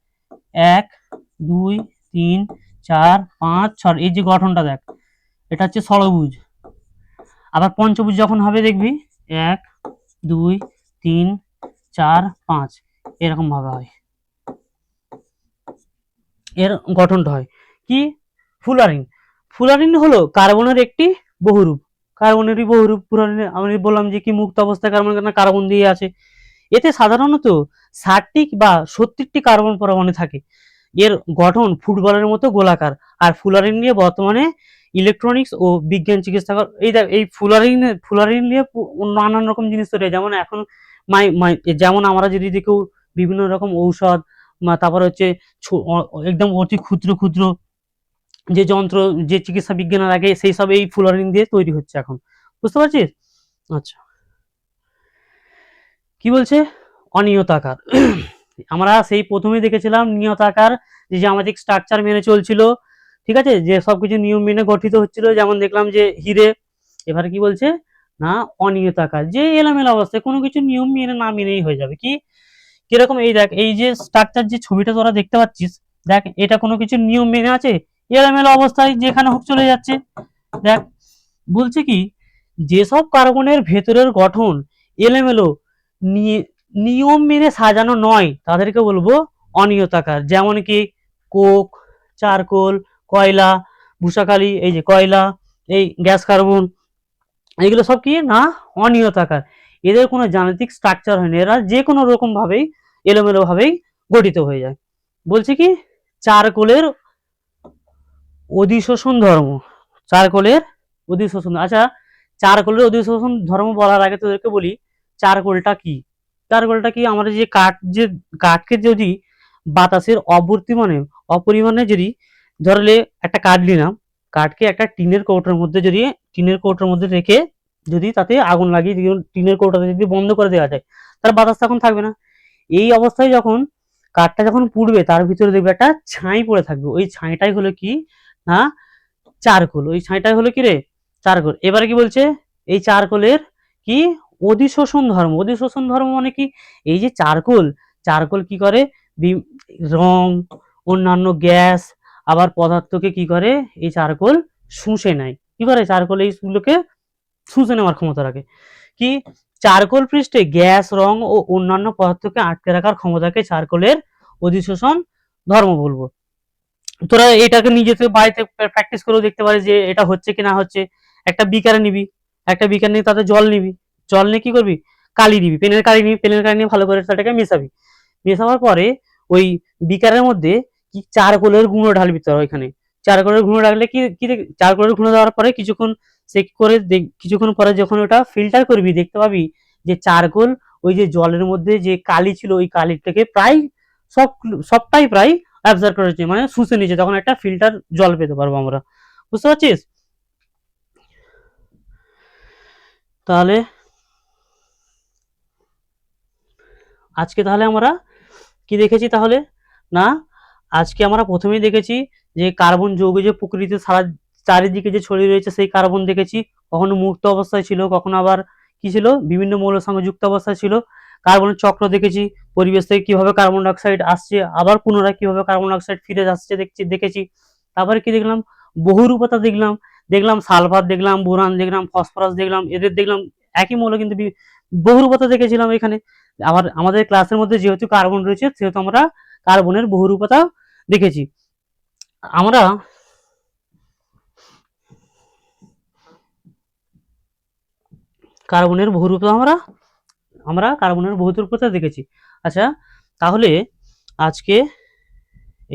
S1: 1 2 3 4 5 6, এই যে গঠনটা দেখ, এটা হচ্ছে ষড়ভুজ। আবার পঞ্চভুজ যখন হবে দেখবি 1 2 3 4 5 এরকম ভাবে হয়, এর গঠনটা হয় কি ফুলারিন। ফুলারিন হলো কার্বনের একটি বহুরূপ, কার্বনেরই বহুরূপ ফুলারিন। আমি বললাম যে কি মুক্ত অবস্থায় কার্বন, কার্বন দিয়ে আছে, এতে সাধারণত 60টি বা 70টি কার্বন পরমাণু থাকে। এর গঠন ফুটবলের মতো গোলাকার। আর ফুলারিন নিয়ে বর্তমানে ইলেকট্রনিক্স ও বিজ্ঞান চিকিৎসা, এই ফুলারিন নিয়ে নানান রকম জিনিস তৈরি হয়। যেমন এখন যেমন আমরা যদি দেখি বিভিন্ন রকম ঔষধ, তারপর হচ্ছে একদম অতি ক্ষুদ্র ক্ষুদ্র যে যন্ত্র, যে চিকিৎসা বিজ্ঞান লাগে, সেই সব এই ফুলারিন দিয়ে তৈরি হচ্ছে এখন। বুঝতে পারছিস? আচ্ছা, কি বলছে? অনিয়তাকার। আমরা সেই প্রথমেই দেখেছিলাম নিয়তাকার যে জ্যামিতিক স্ট্রাকচার মেনে চলছিল, ঠিক আছে, যে সবকিছু নিয়ম মেনে গঠিত হচ্ছিল, যেমন দেখলাম যে হিরে। এবারে কি বলছে না অনিয়তাকার, যে এলোমেলো অবস্থায় কোনো কিছু নিয়ম মেনে না মেনেই হয়ে যাবে। কি কিরকম? এই দেখ, এই যে স্ট্রাকচার, যে ছবিটা তোরা দেখতে পাচ্ছিস, দেখ এটা কোনো কিছু নিয়ম মেনে আছে? এলোমেলো অবস্থায় যেখানে হোক চলে যাচ্ছে। দেখ বলছে কি যেসব কার্বনের ভেতরের গঠন এলোমেলো, নিয়ম মেনে সাজানো নয়, তাদেরকে বলবো অনিয়তাকার। যেমন কি কোক, চারকোল, কয়লা, ভূষাকালি, এই যে কয়লা, এই গ্যাস কার্বন, এগুলো সব কি না অনিয়তাকার। এদের কোনো জ্যামিতিক স্ট্রাকচার হয়নি, এরা যে কোনো রকম ভাবেই এলোমেলো ভাবেই গঠিত হয়ে যায়। বলছে কি চারকোলের অধিশোষণ ধর্ম, চারকোলের অধিশোষণ। আচ্ছা, চারকোলের অধিশোষণ ধর্ম বলার আগে তোদেরকে বলি চারকোলটা কি। চারকোলটা কি, আমাদের যে কাঠকে যদি বাতাসের অপরিমাণে যদি ধরলে একটা কাঠ নিলাম, কাঠকে একটা টিনের কৌটোর মধ্যে রেখে যদি তাতে আগুন লাগিয়ে টিনের কৌটোটা যদি বন্ধ করে দেওয়া যায়, তার বাতাস তখন থাকবে না। এই অবস্থায় যখন কাঠটা যখন পুড়বে তার ভিতরে দেখবে একটা ছাই পড়ে থাকবে, ওই ছাইটাই হলো কি না চারকোল। ওই ছাইটাই হলো কি রে চারকোল। এবারে কি বলছে, এই চারকোলের কি অধিশোষণ ধর্ম মানে কি, এই যে চারকোল, চারকোল কি করে রং, অন্যান্য গ্যাস, আবার পদার্থকে কি করে এই চারকোল শুষে নেয়। কি করে চারকোল এইগুলোকে শুষে নেওয়ার ক্ষমতা রাখে। কি, চারকোল পৃষ্ঠে গ্যাস, রং ও অন্যান্য পদার্থকে আটকে রাখার ক্ষমতাকে চারকোলের অধিশোষণ ধর্ম বলবো। তোরা এটাকে নিজে বাড়িতে প্র্যাকটিস করেও দেখতে পারিস যে এটা হচ্ছে কি না হচ্ছে। একটা বিকারে নিবি, একটা বিকার নিয়ে তাতে জল নিবি, জল নিয়ে কি করবি, কালি দিবি, পেনের কালি নিয়ে ভালো করে সেটাকে মেশাবি। মেশাবার পরে ওই বিকারের মধ্যে কি চারকোলের গুঁড়ো ঢালবি তোরা ওইখানে। চারকোলের গুঁড়ো ঢাললে চারকোলের গুঁড়ো দেওয়ার পরে কিছুক্ষণ পরে যখন ওটা ফিল্টার করবি দেখতে পাবি যে চারকোল ওই যে জলের মধ্যে যে কালি ছিল ওই কালিটাকে প্রায় সবটাই প্রায় অ্যাবজর্ব করেছে, মানে শুষে নিয়েছে, তখন একটা ফিল্টার জল পেতে পারবো আমরা। বুঝতে পারছিস? তাহলে আজকে তাহলে আমরা কি দেখেছি তাহলে না, আজকে আমরা প্রথমেই দেখেছি যে কার্বন যৌগ যে প্রকৃতিতে চারিদিকে যে ছড়িয়ে রয়েছে সেই কার্বন দেখেছি, কখনো মুক্ত অবস্থায় ছিল, কখনো আবার কি ছিল বিভিন্ন মৌলের সঙ্গে যুক্ত অবস্থায় ছিল। কার্বনের চক্র দেখেছি, পরিবেশ থেকে কিভাবে কার্বন ডাইঅক্সাইড আসছে, আবার পুনরায় কিভাবে কার্বন ডাইঅক্সাইড ফিরে আসছে দেখেছি। তারপরে কি দেখলাম, বহুরূপতা দেখলাম সালফার দেখলাম, বোরান দেখলাম, ফসফরাস দেখলাম, এদের দেখলাম একই মৌল কিন্তু বহুরূপতা দেখেছিলাম এখানে। আবার আমাদের ক্লাসের মধ্যে যেহেতু কার্বন রয়েছে সেহেতু আমরা কার্বনের বহুরূপতা দেখেছি। আমরা কার্বনের বহুরূপতা আমরা কার্বনের বহুরূপতা দেখেছি। আচ্ছা, তাহলে আজকে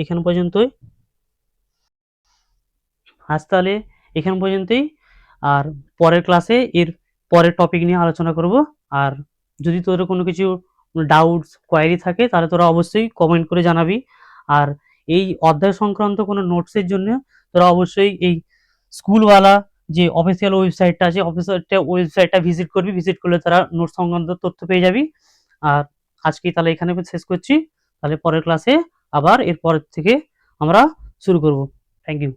S1: এখান পর্যন্তই, তাহলে এখান পর্যন্তই। আর পরের ক্লাসে এর পরের টপিক নিয়ে আলোচনা করব। আর যদি তোদের কোনো কিছু ডাউটস কোয়ারি থাকে তাহলে তোরা অবশ্যই কমেন্ট করে জানাবি। আর এই অধ্যায় সংক্রান্ত কোনো নোটসের জন্য তোরা অবশ্যই এই স্কুলওয়ালা যে অফিসিয়াল ওয়েবসাইটটা আছে ওয়েবসাইটটা ভিজিট করবি, ভিজিট করলে তারা নোট সংক্রান্ত তথ্য পেয়ে যাবি। আর আজকে তাহলে এখানে শেষ করছি, তাহলে পরের ক্লাসে আবার এরপর থেকে আমরা শুরু করব। Thank you.